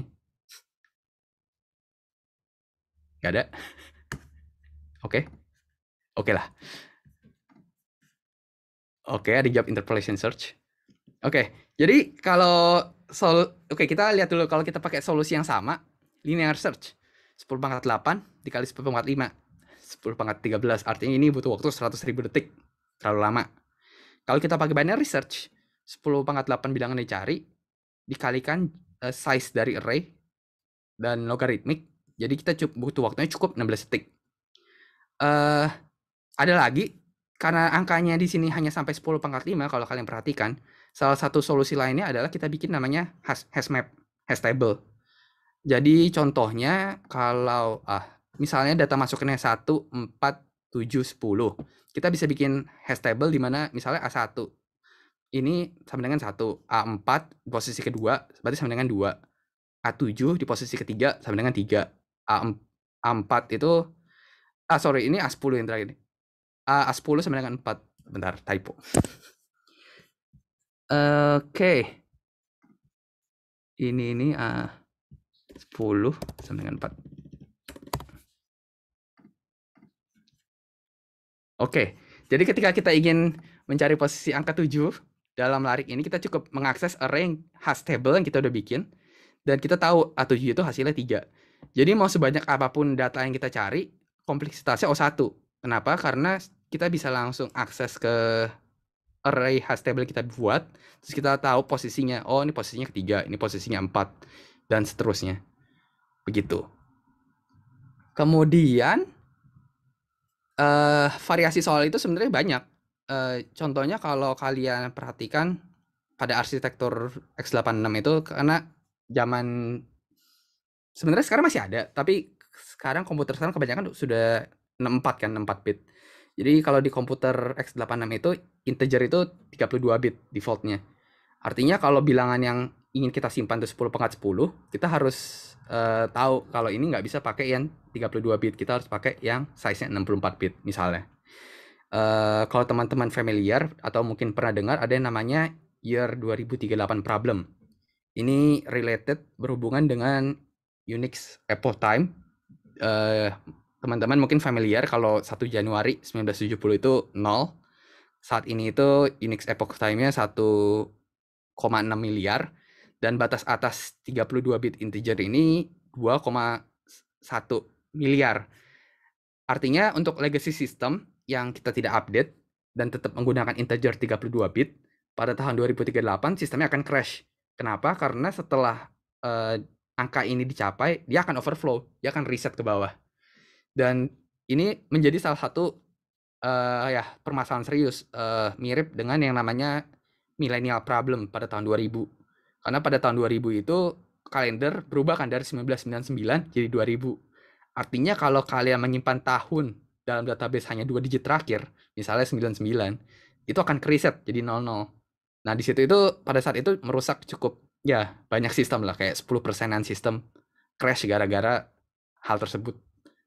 Gak ada? Oke. Oke lah. Oke, ada job interpolation search. Oke, jadi kalau kita lihat dulu kalau kita pakai solusi yang sama, linear search. 10 pangkat 8 dikali 10 pangkat 5. 10 pangkat 13. Artinya ini butuh waktu 100.000 detik. Terlalu lama. Kalau kita pakai binary search, 10 pangkat 8 bilangan dicari, dikalikan size dari array dan logaritmik. Jadi kita butuh waktunya cukup 16 detik. Ada lagi, karena angkanya di sini hanya sampai 10 pangkat 5, kalau kalian perhatikan, salah satu solusi lainnya adalah kita bikin namanya hash map, hash table. Jadi contohnya kalau misalnya data masukannya 1, 4, 7, 10. Kita bisa bikin hash table di mana misalnya A1 ini sama dengan 1, A4 di posisi kedua berarti sama dengan 2, A7 di posisi ketiga sama dengan 3, A4 itu ini A10 yang terakhir. A10 sama dengan 4. Bentar, typo. Oke. Ini A10 sama dengan 4. Oke, jadi ketika kita ingin mencari posisi angka 7 dalam larik ini, kita cukup mengakses array hash table yang kita udah bikin, dan kita tahu A7 itu hasilnya 3. Jadi mau sebanyak apapun data yang kita cari, kompleksitasnya O1. Kenapa? Karena kita bisa langsung akses ke array hash table kita buat, terus kita tahu posisinya. Oh, ini posisinya ketiga, ini posisinya 4, dan seterusnya. Begitu. Kemudian, variasi soal itu sebenarnya banyak. Contohnya kalau kalian perhatikan pada arsitektur x86 itu, karena zaman sebenarnya sekarang masih ada, tapi sekarang komputer sekarang kebanyakan sudah 64 kan, 64 bit. Jadi kalau di komputer x86 itu integer itu 32 bit defaultnya. Artinya kalau bilangan yang ingin kita simpan itu 10⁻10, kita harus tahu kalau ini nggak bisa pakai yang 32 bit, kita harus pakai yang size-nya 64 bit misalnya. Kalau teman-teman familiar atau mungkin pernah dengar ada yang namanya Year 2038 problem. Ini related, berhubungan dengan Unix epoch time. Teman-teman mungkin familiar kalau 1 Januari 1970 itu 0. Saat ini itu Unix epoch time-nya 1,6 miliar. Dan batas atas 32 bit integer ini 2,1 miliar. Artinya untuk legacy system yang kita tidak update dan tetap menggunakan integer 32 bit, pada tahun 2038 sistemnya akan crash. Kenapa? Karena setelah angka ini dicapai, dia akan overflow, dia akan reset ke bawah. Dan ini menjadi salah satu permasalahan serius, mirip dengan yang namanya millennial problem pada tahun 2000. Karena pada tahun 2000 itu kalender berubah kan dari 1999 jadi 2000. Artinya kalau kalian menyimpan tahun dalam database hanya 2 digit terakhir, misalnya 99, itu akan reset jadi 00. Nah, di situ itu pada saat itu merusak cukup banyak sistem lah, kayak 10%-an sistem crash gara-gara hal tersebut.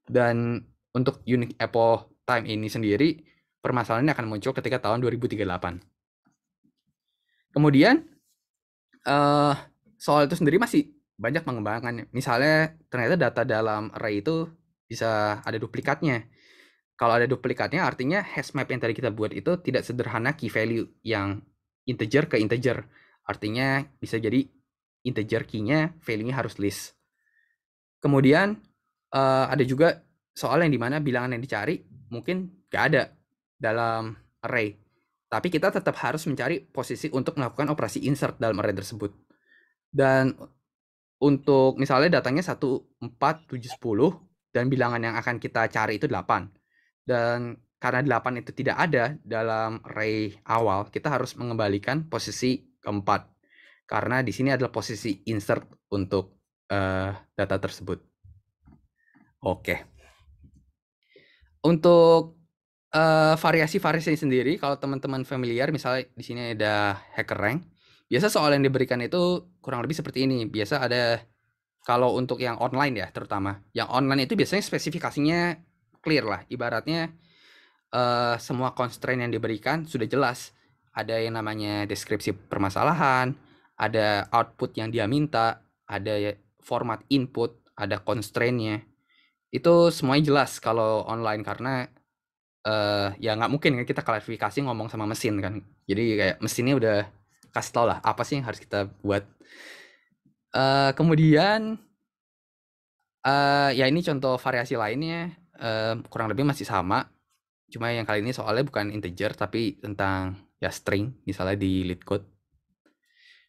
Dan untuk Unix epoch time ini sendiri, permasalahannya akan muncul ketika tahun 2038. Kemudian soal itu sendiri masih banyak pengembangan. Misalnya ternyata data dalam array itu bisa ada duplikatnya. Kalau ada duplikatnya artinya hash map yang tadi kita buat itu tidak sederhana key value yang integer ke integer. Artinya bisa jadi integer key-nya value-nya harus list. Kemudian ada juga soal yang dimana bilangan yang dicari mungkin nggak ada dalam array. Tapi kita tetap harus mencari posisi untuk melakukan operasi insert dalam array tersebut. Dan untuk misalnya datanya 1, 4, 7, 10, dan bilangan yang akan kita cari itu 8. Dan karena 8 itu tidak ada dalam array awal, kita harus mengembalikan posisi keempat. Karena di sini adalah posisi insert untuk data tersebut. Oke. Untuk variasi-variasi sendiri, kalau teman-teman familiar, misalnya di sini ada HackerRank, biasa soal yang diberikan itu kurang lebih seperti ini. Biasa ada, kalau untuk yang online ya terutama, yang online itu biasanya spesifikasinya clear lah. Ibaratnya semua constraint yang diberikan sudah jelas. Ada yang namanya deskripsi permasalahan, ada output yang dia minta, ada format input, ada constraint-nya. Itu semuanya jelas kalau online, karena ya nggak mungkin kan kita klarifikasi ngomong sama mesin kan. Jadi kayak mesinnya udah kasih tau lah apa sih yang harus kita buat. Kemudian ya ini contoh variasi lainnya, kurang lebih masih sama. Cuma yang kali ini soalnya bukan integer tapi tentang ya string, misalnya di lead code.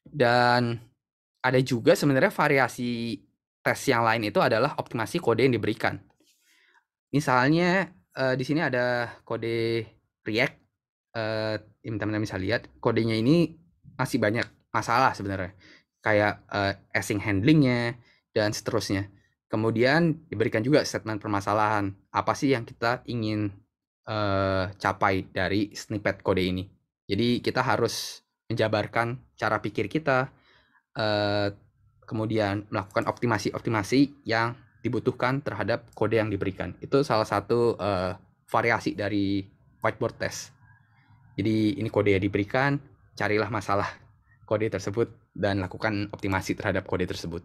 Dan ada juga sebenarnya variasi tes yang lain itu adalah optimasi kode yang diberikan. Misalnya di sini ada kode React, teman-teman bisa lihat kodenya ini masih banyak masalah sebenarnya, kayak async handlingnya dan seterusnya. Kemudian diberikan juga statement permasalahan, apa sih yang kita ingin capai dari snippet kode ini. Jadi kita harus menjabarkan cara pikir kita, kemudian melakukan optimasi yang dibutuhkan terhadap kode yang diberikan. Itu salah satu variasi dari whiteboard test. Jadi ini kode yang diberikan, carilah masalah kode tersebut dan lakukan optimasi terhadap kode tersebut.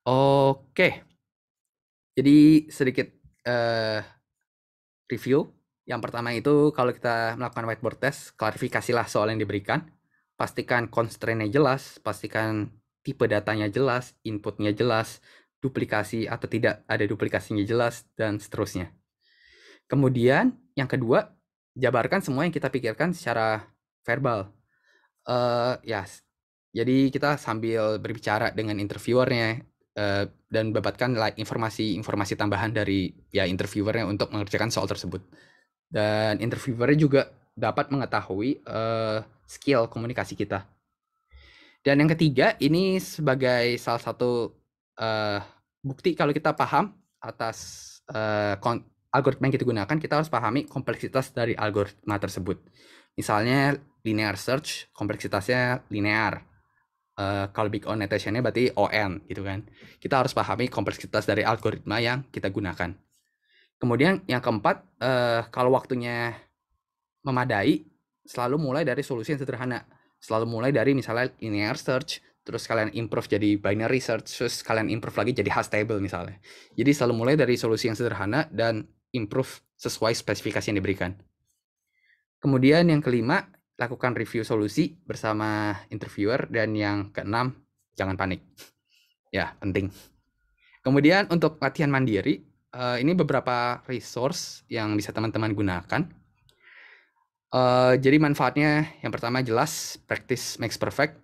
Oke. Jadi sedikit review Yang pertama itu kalau kita melakukan whiteboard test, klarifikasilah soal yang diberikan, pastikan constraint-nya jelas, pastikan tipe datanya jelas, inputnya jelas, duplikasi atau tidak ada duplikasinya jelas, dan seterusnya. Kemudian yang kedua, jabarkan semua yang kita pikirkan secara verbal. Jadi kita sambil berbicara dengan interviewernya dan mendapatkan informasi tambahan dari interviewernya untuk mengerjakan soal tersebut. Dan interviewernya juga dapat mengetahui skill komunikasi kita. Dan yang ketiga, ini sebagai salah satu bukti kalau kita paham atas algoritma yang kita gunakan, kita harus pahami kompleksitas dari algoritma tersebut. Misalnya linear search, kompleksitasnya linear. Kalau big O notation-nya berarti ON gitu kan. Kita harus pahami kompleksitas dari algoritma yang kita gunakan. Kemudian yang keempat, kalau waktunya memadai, selalu mulai dari solusi yang sederhana. Selalu mulai dari misalnya linear search, terus kalian improve jadi binary search, terus kalian improve lagi jadi hash table misalnya. Jadi selalu mulai dari solusi yang sederhana dan improve sesuai spesifikasi yang diberikan. Kemudian yang kelima, lakukan review solusi bersama interviewer. Dan yang keenam, jangan panik. Ya, penting. Kemudian untuk latihan mandiri, ini beberapa resource yang bisa teman-teman gunakan. Jadi manfaatnya yang pertama jelas, practice makes perfect.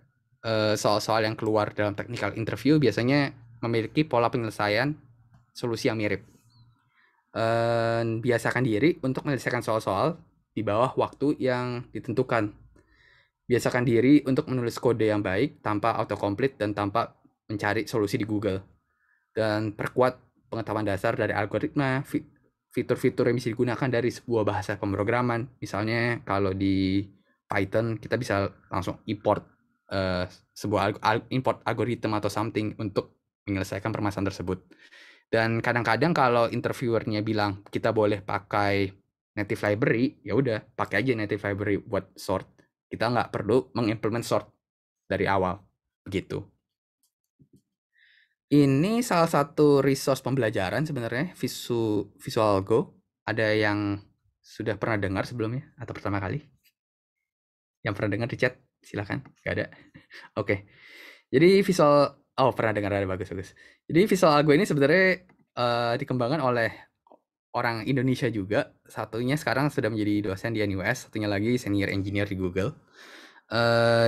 Soal-soal yang keluar dalam technical interview biasanya memiliki pola penyelesaian solusi yang mirip. Biasakan diri untuk menyelesaikan soal-soal di bawah waktu yang ditentukan. Biasakan diri untuk menulis kode yang baik tanpa autocomplete dan tanpa mencari solusi di Google. Dan perkuat pengetahuan dasar dari algoritma, fitur-fitur yang bisa digunakan dari sebuah bahasa pemrograman. Misalnya kalau di Python kita bisa langsung import sebuah import algoritma atau something untuk menyelesaikan permasalahan tersebut. Dan kadang-kadang kalau interviewernya bilang kita boleh pakai native library, ya udah pakai aja native library buat sort. Kita nggak perlu mengimplement sort dari awal, begitu. Ini salah satu resource pembelajaran sebenarnya, Visualgo. Ada yang sudah pernah dengar sebelumnya atau pertama kali? Yang pernah dengar di chat, silakan. Nggak ada. Oke. Jadi pernah dengar, ada, bagus. Jadi Visualgo ini sebenarnya dikembangkan oleh orang Indonesia juga. Satunya sekarang sudah menjadi dosen di NUS, satunya lagi senior engineer di Google.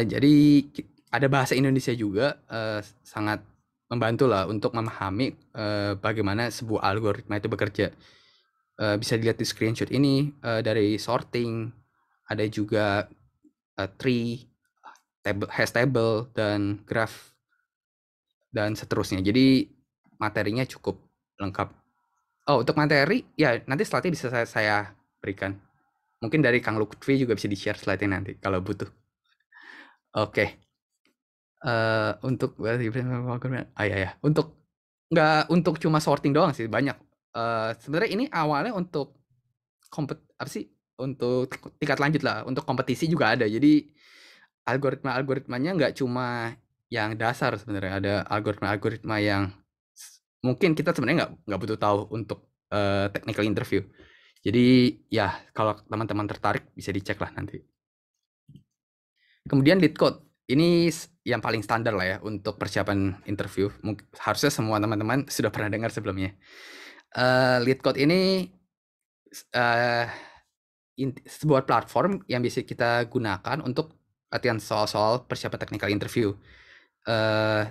Jadi ada bahasa Indonesia juga, sangat membantu lah untuk memahami bagaimana sebuah algoritma itu bekerja. Bisa dilihat di screenshot ini, dari sorting, ada juga tree, hash table, dan graph, dan seterusnya. Jadi materinya cukup lengkap. Untuk materi, ya nanti slide-nya bisa saya berikan. Mungkin dari Kang Lutfi juga bisa di-share slide-nya nanti kalau butuh. Oke. Untuk nggak untuk cuma sorting doang sih, banyak. Sebenarnya ini awalnya untuk untuk tingkat lanjut lah, untuk kompetisi juga ada. Jadi algoritmanya nggak cuma yang dasar sebenarnya, ada algoritma yang mungkin kita sebenarnya nggak butuh tahu untuk technical interview. Jadi ya kalau teman-teman tertarik bisa dicek lah nanti. Kemudian LeetCode. Ini yang paling standar lah ya untuk persiapan interview. Harusnya semua teman-teman sudah pernah dengar sebelumnya. LeetCode ini sebuah platform yang bisa kita gunakan untuk latihan soal-soal persiapan technical interview.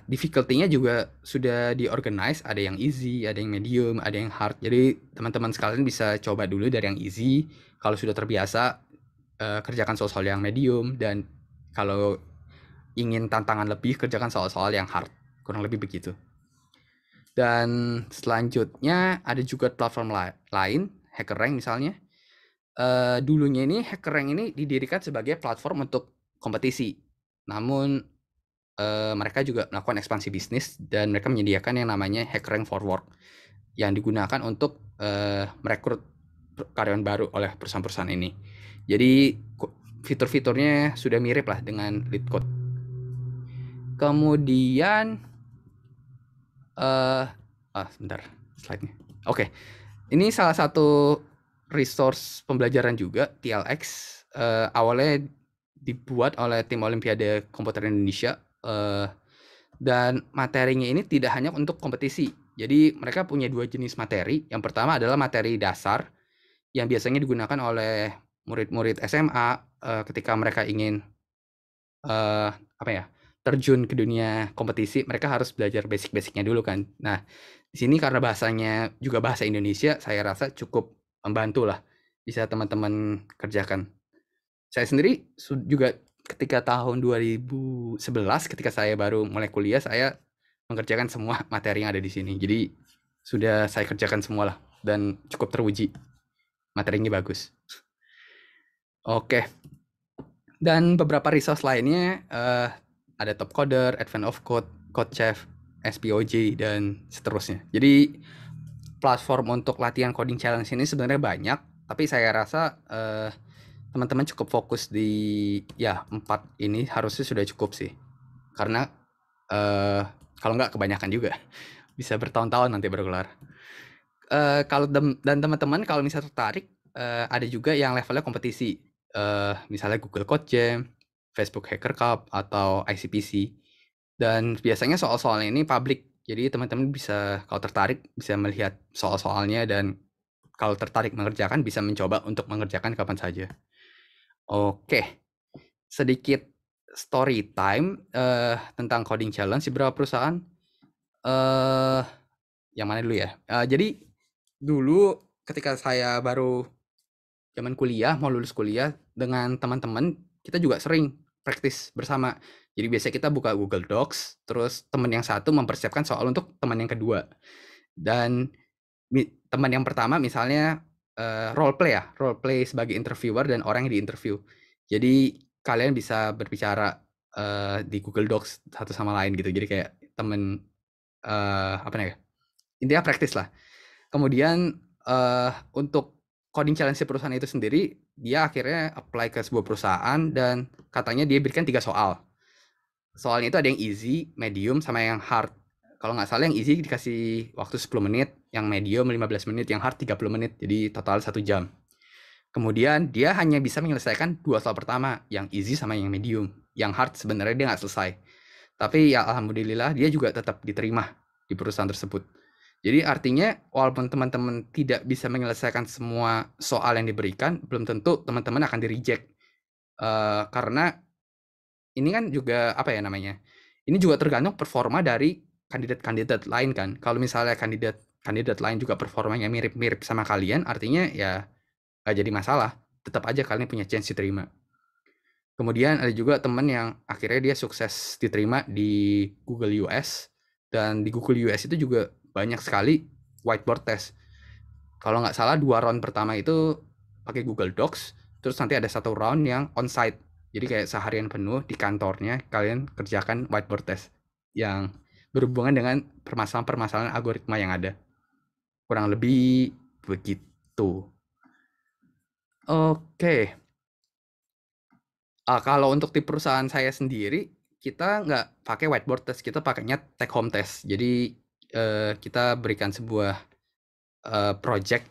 Difficulty-nya juga sudah diorganize, ada yang easy, ada yang medium, ada yang hard. Jadi teman-teman sekalian bisa coba dulu dari yang easy. Kalau sudah terbiasa, kerjakan soal-soal yang medium, dan kalau ingin tantangan lebih, kerjakan soal-soal yang hard. Kurang lebih begitu. Dan selanjutnya ada juga platform lain, HackerRank misalnya. Dulunya ini HackerRank ini didirikan sebagai platform untuk kompetisi. Namun mereka juga melakukan ekspansi bisnis dan mereka menyediakan yang namanya HackerRank for Work yang digunakan untuk merekrut karyawan baru oleh perusahaan-perusahaan ini. Jadi fitur-fiturnya sudah mirip lah dengan LeetCode. Kemudian sebentar slide-nya. Oke. Ini salah satu resource pembelajaran juga, TLX, awalnya dibuat oleh tim Olimpiade Komputer Indonesia, dan materinya ini tidak hanya untuk kompetisi. Jadi mereka punya 2 jenis materi. Yang pertama adalah materi dasar yang biasanya digunakan oleh murid-murid SMA ketika mereka ingin terjun ke dunia kompetisi. Mereka harus belajar basic-basicnya dulu kan. Nah, di sini karena bahasanya juga bahasa Indonesia, saya rasa cukup membantu lah, bisa teman-teman kerjakan. Saya sendiri juga ketika tahun 2011 ketika saya baru mulai kuliah, saya mengerjakan semua materi yang ada di sini. Jadi sudah saya kerjakan semua lah dan cukup teruji. Materinya bagus. Oke. Dan beberapa resource lainnya ada Topcoder, Advent of Code, CodeChef, SPOJ dan seterusnya. Jadi platform untuk latihan coding challenge ini sebenarnya banyak, tapi saya rasa teman-teman cukup fokus di 4 ini harusnya sudah cukup sih. Karena kalau nggak kebanyakan juga bisa bertahun-tahun nanti baru kelar. Kalau dan teman-teman kalau misalnya tertarik, ada juga yang levelnya kompetisi, misalnya Google Code Jam, Facebook Hacker Cup atau ICPC. Dan biasanya soal-soalnya ini public, jadi teman-teman bisa kalau tertarik bisa melihat soal-soalnya, dan kalau tertarik mengerjakan bisa mencoba untuk mengerjakan kapan saja. Oke, sedikit story time tentang coding challenge di beberapa perusahaan. Yang mana dulu ya? Jadi dulu ketika saya baru zaman kuliah, mau lulus kuliah, dengan teman-teman kita juga sering praktis bersama. Jadi biasanya kita buka Google Docs, terus teman yang satu mempersiapkan soal untuk teman yang kedua. Dan teman yang pertama misalnya role play sebagai interviewer dan orang yang diinterview. Jadi kalian bisa berbicara di Google Docs satu sama lain gitu. Jadi kayak teman intinya praktis lah. Kemudian untuk coding challenge perusahaan itu sendiri, dia akhirnya apply ke sebuah perusahaan dan katanya dia berikan 3 soal. Soalnya itu ada yang easy, medium, sama yang hard. Kalau nggak salah yang easy dikasih waktu 10 menit, yang medium 15 menit, yang hard 30 menit, jadi total 1 jam. Kemudian dia hanya bisa menyelesaikan 2 soal pertama, yang easy sama yang medium. Yang hard sebenarnya dia nggak selesai. Tapi ya alhamdulillah dia juga tetap diterima di perusahaan tersebut. Jadi artinya walaupun teman-teman tidak bisa menyelesaikan semua soal yang diberikan, belum tentu teman-teman akan di-reject. Karena ini kan juga ini juga tergantung performa dari kandidat-kandidat lain kan. Kalau misalnya kandidat lain juga performanya mirip-mirip sama kalian, artinya ya nggak jadi masalah. Tetap aja kalian punya chance diterima. Kemudian ada juga teman yang akhirnya dia sukses diterima di Google US, dan di Google US itu juga banyak sekali whiteboard test. Kalau nggak salah 2 round pertama itu pakai Google Docs, terus nanti ada 1 round yang on-site. Jadi kayak seharian penuh di kantornya kalian kerjakan whiteboard test yang berhubungan dengan permasalahan-permasalahan algoritma yang ada. Kurang lebih begitu. Oke. Kalau untuk di perusahaan saya sendiri, kita nggak pakai whiteboard test, kita pakainya take home test. Jadi kita berikan sebuah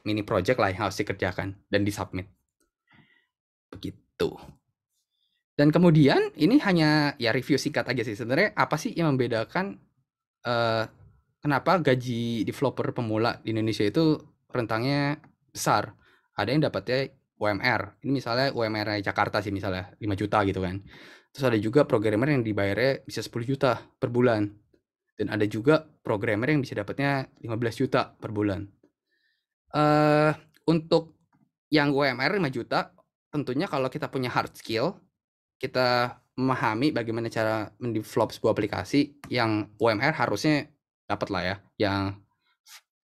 mini project lah yang harus dikerjakan dan disubmit. Begitu. Dan kemudian ini hanya ya review singkat aja sih. Sebenarnya apa sih yang membedakan kenapa gaji developer pemula di Indonesia itu rentangnya besar? Ada yang dapatnya UMR. Ini misalnya UMR Jakarta sih misalnya 5 juta gitu kan. Terus ada juga programmer yang dibayarnya bisa 10 juta per bulan. Dan ada juga programmer yang bisa dapatnya 15 juta per bulan. Untuk yang UMR 5 juta, tentunya kalau kita punya hard skill, kita memahami bagaimana cara mendevelop sebuah aplikasi, yang UMR harusnya dapat lah ya.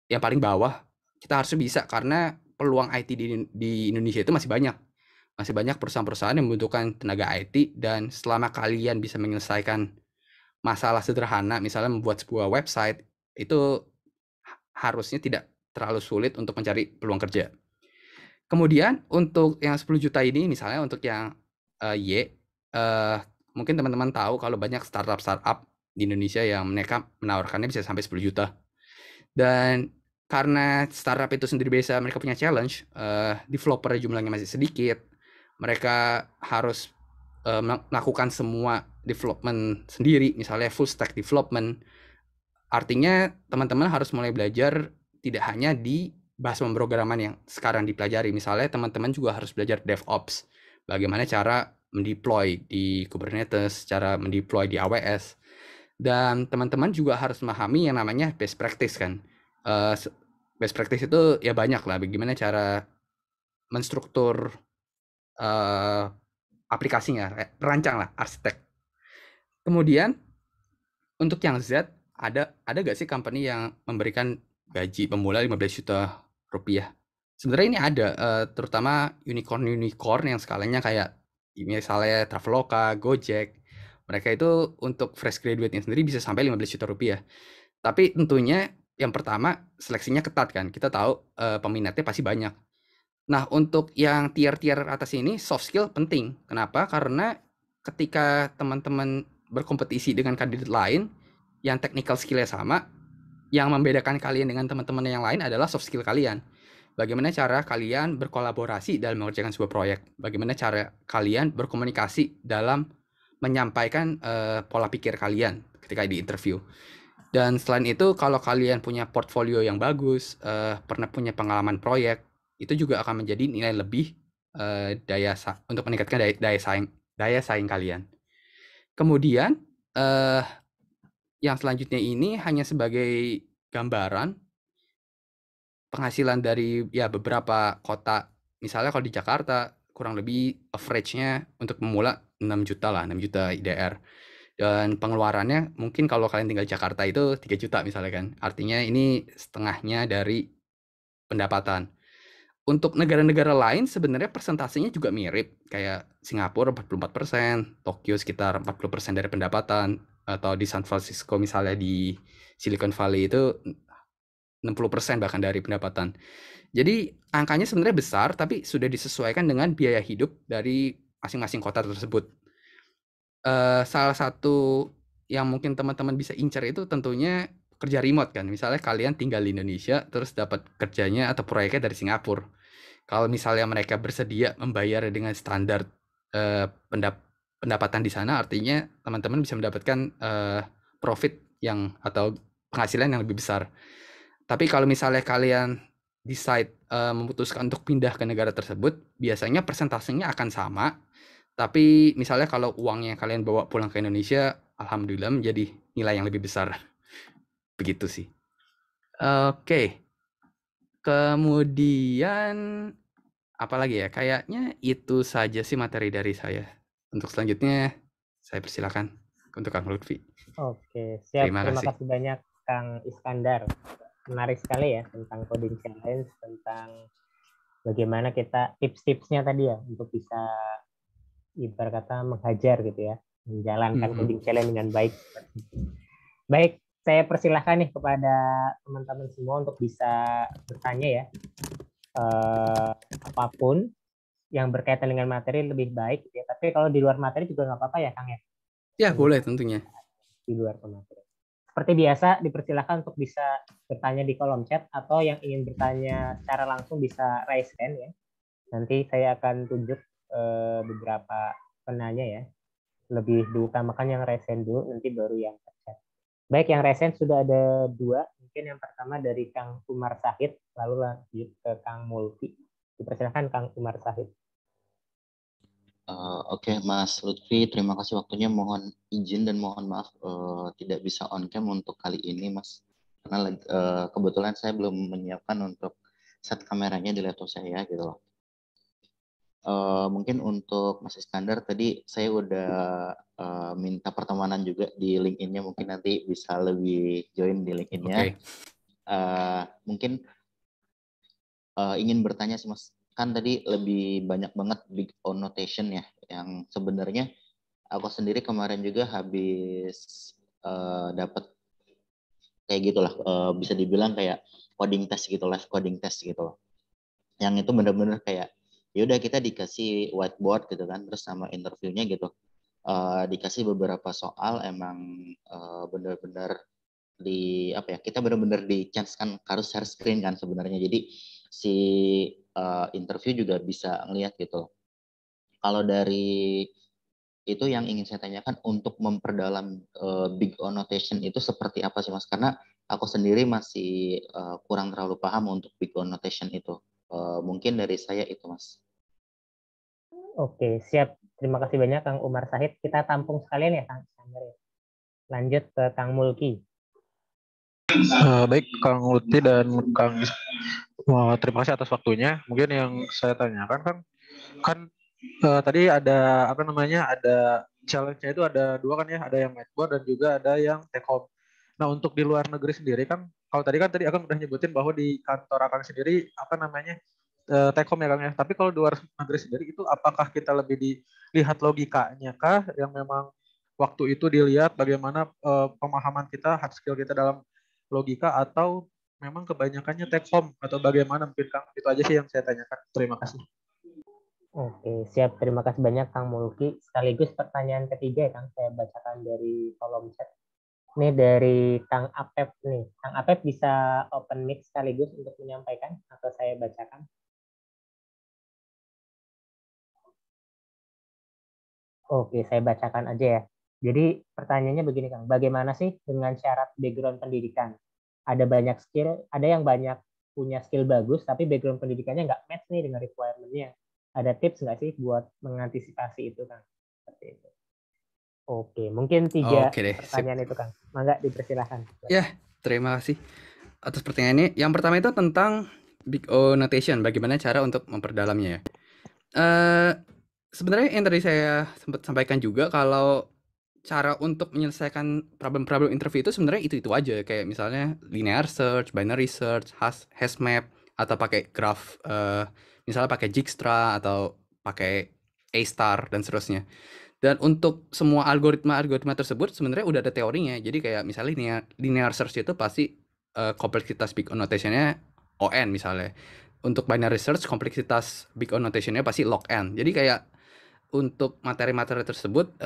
Yang paling bawah kita harusnya bisa, karena peluang IT di Indonesia itu masih banyak. Masih banyak perusahaan-perusahaan yang membutuhkan tenaga IT, dan selama kalian bisa menyelesaikan masalah sederhana, misalnya membuat sebuah website, itu harusnya tidak terlalu sulit untuk mencari peluang kerja. Kemudian untuk yang 10 juta ini, misalnya untuk yang mungkin teman-teman tahu kalau banyak startup di Indonesia yang mereka menawarkannya bisa sampai 10 juta. Dan karena startup itu sendiri biasa mereka punya challenge, developer jumlahnya masih sedikit, mereka harus melakukan semua development sendiri, misalnya full stack development. Artinya teman-teman harus mulai belajar tidak hanya di bahasa pemrograman yang sekarang dipelajari, misalnya teman-teman juga harus belajar DevOps, bagaimana cara mendeploy di Kubernetes, cara mendeploy di AWS, dan teman-teman juga harus memahami yang namanya best practice kan. Best practice itu ya banyak lah, bagaimana cara menstruktur aplikasinya, rancang lah, arsitek. Kemudian untuk yang Z, ada gak sih company yang memberikan gaji pemula 15 juta rupiah? Sebenarnya ini ada, terutama unicorn yang skalanya kayak misalnya Traveloka, Gojek. Mereka itu untuk fresh graduate-nya sendiri bisa sampai 15 juta rupiah. Tapi tentunya yang pertama seleksinya ketat kan. Kita tahu peminatnya pasti banyak. Nah, untuk yang tier-tier atas ini soft skill penting. Kenapa? Karena ketika teman-teman berkompetisi dengan kandidat lain yang technical skill-nya sama, yang membedakan kalian dengan teman-teman yang lain adalah soft skill kalian. Bagaimana cara kalian berkolaborasi dalam mengerjakan sebuah proyek? Bagaimana cara kalian berkomunikasi dalam menyampaikan pola pikir kalian ketika di interview? Dan selain itu, kalau kalian punya portfolio yang bagus, pernah punya pengalaman proyek, itu juga akan menjadi nilai lebih untuk meningkatkan daya saing kalian. Kemudian yang selanjutnya ini hanya sebagai gambaran penghasilan dari ya beberapa kota. Misalnya kalau di Jakarta kurang lebih average-nya untuk pemula 6 juta lah, 6 juta IDR. Dan pengeluarannya mungkin kalau kalian tinggal di Jakarta itu 3 juta misalnya kan. Artinya ini setengahnya dari pendapatan. Untuk negara-negara lain sebenarnya persentasenya juga mirip. Kayak Singapura 44%, Tokyo sekitar 40% dari pendapatan, atau di San Francisco misalnya di Silicon Valley itu 60% bahkan dari pendapatan. Jadi angkanya sebenarnya besar, tapi sudah disesuaikan dengan biaya hidup dari masing-masing kota tersebut. Salah satu yang mungkin teman-teman bisa incar itu tentunya kerja remote kan. Misalnya kalian tinggal di Indonesia, terus dapat kerjanya atau proyeknya dari Singapura. Kalau misalnya mereka bersedia membayar dengan standar pendapatan di sana, artinya teman-teman bisa mendapatkan profit atau penghasilan yang lebih besar. Tapi kalau misalnya kalian decide memutuskan untuk pindah ke negara tersebut, biasanya persentasenya akan sama. Tapi misalnya kalau uangnya kalian bawa pulang ke Indonesia, alhamdulillah menjadi nilai yang lebih besar. Begitu sih. Oke. Kemudian apa lagi ya? Kayaknya itu saja sih materi dari saya. Untuk selanjutnya saya persilakan untuk Kang Lutfi. Oke, siap. Terima kasih. Kasih banyak Kang Iskandar. Menarik sekali ya tentang coding challenge, tentang bagaimana kita tips-tipsnya tadi ya untuk bisa ibarat kata menghajar gitu ya, menjalankan coding challenge dengan baik. Baik, saya persilahkan nih kepada teman-teman semua untuk bisa bertanya ya. Apapun yang berkaitan dengan materi lebih baik ya. Tapi kalau di luar materi juga nggak apa-apa ya Kang ya? Ya boleh tentunya. Di luar materi. Seperti biasa dipersilakan untuk bisa bertanya di kolom chat, atau yang ingin bertanya secara langsung bisa raise hand ya. Nanti saya akan tunjuk beberapa penanya ya. Lebih diutamakan yang raise hand dulu, nanti baru yang chat. Baik, yang raise hand sudah ada 2. Mungkin yang pertama dari Kang Umar Sahid, lalu lanjut ke Kang Multi. Dipersilakan Kang Umar Sahid. Oke, Mas Lutfi, terima kasih waktunya. Mohon izin dan mohon maaf tidak bisa on cam untuk kali ini, Mas. Karena kebetulan saya belum menyiapkan untuk set kameranya di laptop saya gitu loh. Mungkin untuk Mas Iskandar tadi saya udah minta pertemanan juga di LinkedIn-nya, mungkin nanti bisa lebih join di LinkedIn-nya. Okay. Mungkin ingin bertanya sih Mas, kan tadi lebih banyak banget big O notation ya, yang sebenarnya aku sendiri kemarin juga habis dapat kayak gitulah, bisa dibilang kayak coding test gitu, live coding test gitu loh. Yang itu benar-benar kayak yaudah kita dikasih whiteboard gitu kan, terus sama interviewnya gitu dikasih beberapa soal, emang benar-benar kita benar-benar di chance kan harus share screen kan sebenarnya. Jadi si interview juga bisa ngelihat gitu. Kalau dari itu yang ingin saya tanyakan untuk memperdalam big O notation itu seperti apa sih Mas? Karena aku sendiri masih kurang terlalu paham untuk big O notation itu. Mungkin dari saya itu Mas. Oke, siap. Terima kasih banyak Kang Umar Sahid. Kita tampung sekalian ya Kang Sander. Lanjut ke Kang Mulki. Baik, Kang Lutfi dan Kang terima kasih atas waktunya. Mungkin yang saya tanyakan kan tadi ada ada challenge-nya itu ada dua kan ya, ada yang matchboard dan juga ada yang take home. Nah untuk di luar negeri sendiri kan, kalau tadi Akang udah nyebutin bahwa di kantor Akang sendiri take home ya Kang ya. Tapi kalau di luar negeri sendiri itu apakah kita lebih dilihat logikanya kah, yang memang waktu itu dilihat bagaimana pemahaman kita, hard skill kita dalam logika, atau memang kebanyakannya take home atau bagaimana mungkin Kang? Itu aja sih yang saya tanyakan. Terima kasih. Oke, siap. Terima kasih banyak Kang Mulki. Sekaligus pertanyaan ketiga ya Kang, saya bacakan dari kolom chat. Ini dari Kang Apep nih. Kang Apep bisa open mic sekaligus untuk menyampaikan atau saya bacakan? Oke, saya bacakan aja ya. Jadi pertanyaannya begini Kang, bagaimana sih dengan syarat background pendidikan? Ada banyak skill, ada yang banyak punya skill bagus, tapi background pendidikannya nggak match nih dengan requirement-nya. Ada tips nggak sih buat mengantisipasi itu Kang? Seperti itu. Oke, mungkin 3 Oke deh, sip. pertanyaan itu Kang. Mangga dipersilahkan. Ya, terima kasih atas pertanyaannya. Yang pertama itu tentang big O notation, bagaimana cara untuk memperdalamnya ya. Sebenarnya yang tadi saya sempat sampaikan juga, kalau cara untuk menyelesaikan problem-problem interview itu sebenarnya itu aja, kayak misalnya linear search, binary search, hash map, atau pakai graph, misalnya pakai Dijkstra atau pakai A-star dan seterusnya. Dan untuk semua algoritma tersebut sebenarnya udah ada teorinya. Jadi kayak misalnya linear search itu pasti kompleksitas big O notation-nya ON misalnya. Untuk binary search kompleksitas big O notation-nya pasti log n. Jadi kayak untuk materi-materi tersebut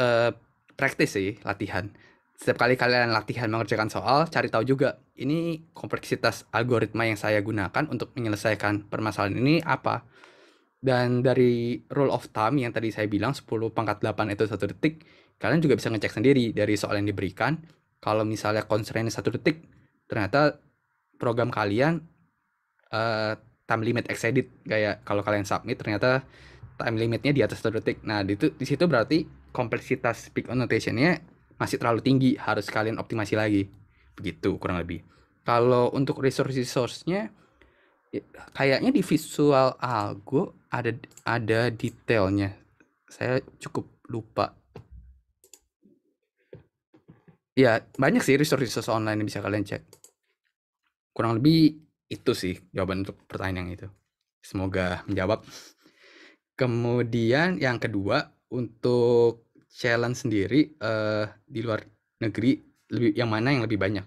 praktis sih, latihan. Setiap kali kalian latihan mengerjakan soal, cari tahu juga ini kompleksitas algoritma yang saya gunakan untuk menyelesaikan permasalahan ini apa. Dan dari rule of thumb yang tadi saya bilang 10 pangkat 8 itu 1 detik, kalian juga bisa ngecek sendiri dari soal yang diberikan. Kalau misalnya constraint 1 detik, ternyata program kalian time limit exceeded, kayak kalau kalian submit ternyata time limitnya di atas 1 detik. Nah, di situ berarti kompleksitas big O notation-nya masih terlalu tinggi, harus kalian optimasi lagi. Begitu kurang lebih. Kalau untuk resource-nya kayaknya di Visual Algo ada detailnya. Saya cukup lupa. Ya, banyak sih resource online yang bisa kalian cek. Kurang lebih itu sih jawaban untuk pertanyaan itu. Semoga menjawab. Kemudian yang kedua, untuk challenge sendiri di luar negeri, yang mana yang lebih banyak?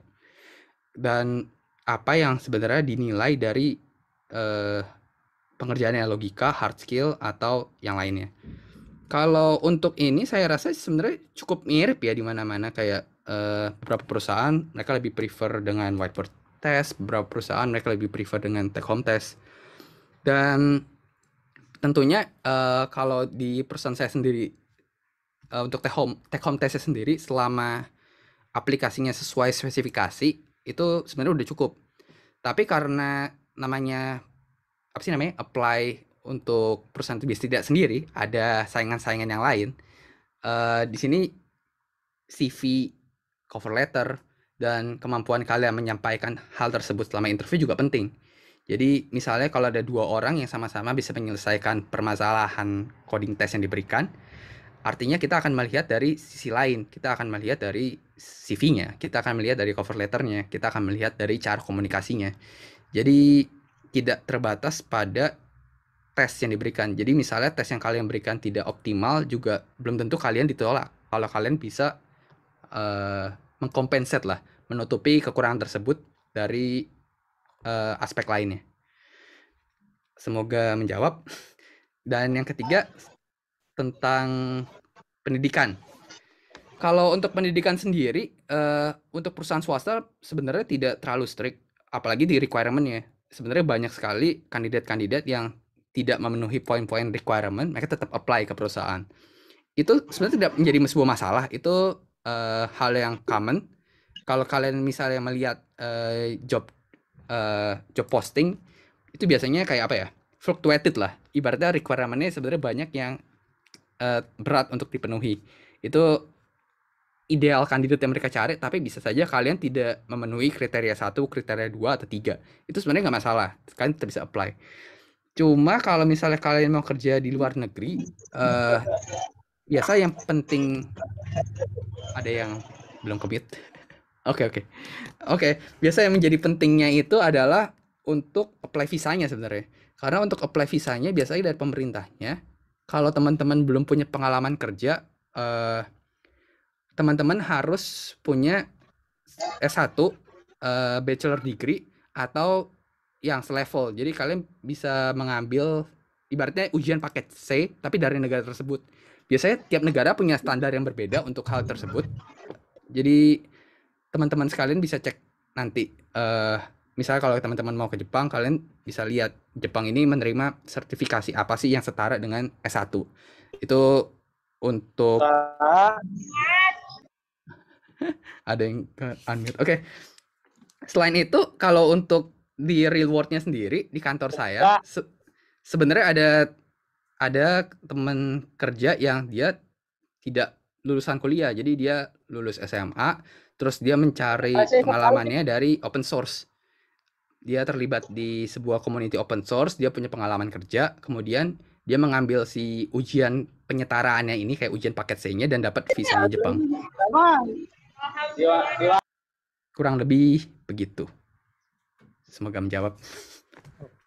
Dan apa yang sebenarnya dinilai dari pengerjaannya, logika, hard skill, atau yang lainnya? Kalau untuk ini saya rasa sebenarnya cukup mirip ya di mana-mana, kayak beberapa perusahaan mereka lebih prefer dengan whiteboard test, beberapa perusahaan mereka lebih prefer dengan take home test. Dan tentunya kalau di perusahaan saya sendiri untuk take home testnya sendiri, selama aplikasinya sesuai spesifikasi itu sebenarnya udah cukup. Tapi karena namanya apply untuk perusahaan tidak sendiri, ada saingan-saingan yang lain. Di sini CV, cover letter, dan kemampuan kalian menyampaikan hal tersebut selama interview juga penting. Jadi misalnya kalau ada 2 orang yang sama-sama bisa menyelesaikan permasalahan coding test yang diberikan, artinya kita akan melihat dari sisi lain. Kita akan melihat dari CV-nya, kita akan melihat dari cover letter-nya, kita akan melihat dari cara komunikasinya. Jadi tidak terbatas pada tes yang diberikan. Jadi misalnya tes yang kalian berikan tidak optimal, juga belum tentu kalian ditolak. Kalau kalian bisa mengkompensat lah, menutupi kekurangan tersebut dari aspek lainnya. Semoga menjawab. Dan yang ketiga tentang pendidikan. Kalau untuk pendidikan sendiri, untuk perusahaan swasta sebenarnya tidak terlalu strict, apalagi di requirement-nya. Sebenarnya banyak sekali kandidat-kandidat yang tidak memenuhi poin-poin requirement, mereka tetap apply ke perusahaan. Itu sebenarnya tidak menjadi sebuah masalah, itu hal yang common. Kalau kalian misalnya melihat job posting, itu biasanya kayak apa ya? Fluctuated lah. Ibaratnya requirement-nya sebenarnya banyak yang berat untuk dipenuhi. Itu ideal kandidat yang mereka cari, tapi bisa saja kalian tidak memenuhi kriteria 1, kriteria 2, atau 3. Itu sebenarnya nggak masalah, kalian tetap bisa apply. Cuma kalau misalnya kalian mau kerja di luar negeri, biasa yang penting, ada yang belum commit. Oke. Biasa yang menjadi pentingnya itu adalah untuk apply visanya sebenarnya. Karena untuk apply visanya biasanya dari pemerintahnya, kalau teman-teman belum punya pengalaman kerja, teman-teman harus punya S1, bachelor degree, atau yang selevel. Jadi kalian bisa mengambil ibaratnya ujian paket C, tapi dari negara tersebut. Biasanya tiap negara punya standar yang berbeda untuk hal tersebut. Jadi teman-teman sekalian bisa cek nanti. Misalnya kalau teman-teman mau ke Jepang, kalian bisa lihat Jepang ini menerima sertifikasi apa sih yang setara dengan S1. Itu untuk ada yang unmute. Oke. Selain itu, kalau untuk di real world-nya sendiri di kantor saya, sebenarnya ada teman kerja yang dia tidak lulusan kuliah, jadi dia lulus SMA, terus dia mencari pengalamannya dari open source. Dia terlibat di sebuah community open source, dia punya pengalaman kerja, kemudian dia mengambil si ujian penyetaraannya ini kayak ujian paket C-nya dan dapat visanya Jepang. Kurang lebih begitu. Semoga menjawab.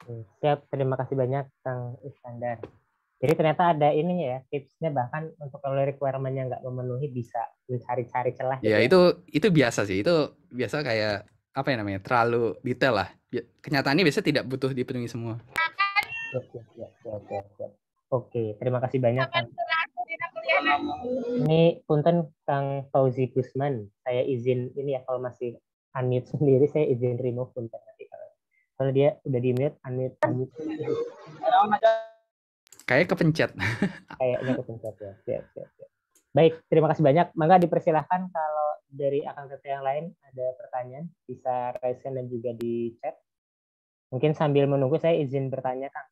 Oke, siap, terima kasih banyak Kang Iskandar. Jadi ternyata ada ini ya, tipsnya bahkan untuk kalau requirement-nya nggak memenuhi bisa mencari-cari celah. Ya, gitu itu biasa sih. Itu biasa kayak apa ya namanya? Terlalu detail lah. Kenyataannya biasanya tidak butuh dipenuhi semua. Oke, terima kasih banyak Kang. Ini punten Kang Fauzi Gusman. Saya izin ini ya, kalau masih unmute sendiri saya izin remove punten nanti kalau dia udah di mute, unmute. Kayak kepencet. Kayaknya kepencet ya. Siap. Baik, terima kasih banyak. Maka dipersilahkan kalau dari akang teteh yang lain ada pertanyaan, bisa raise hand dan juga di chat. Mungkin sambil menunggu saya izin bertanya Kang.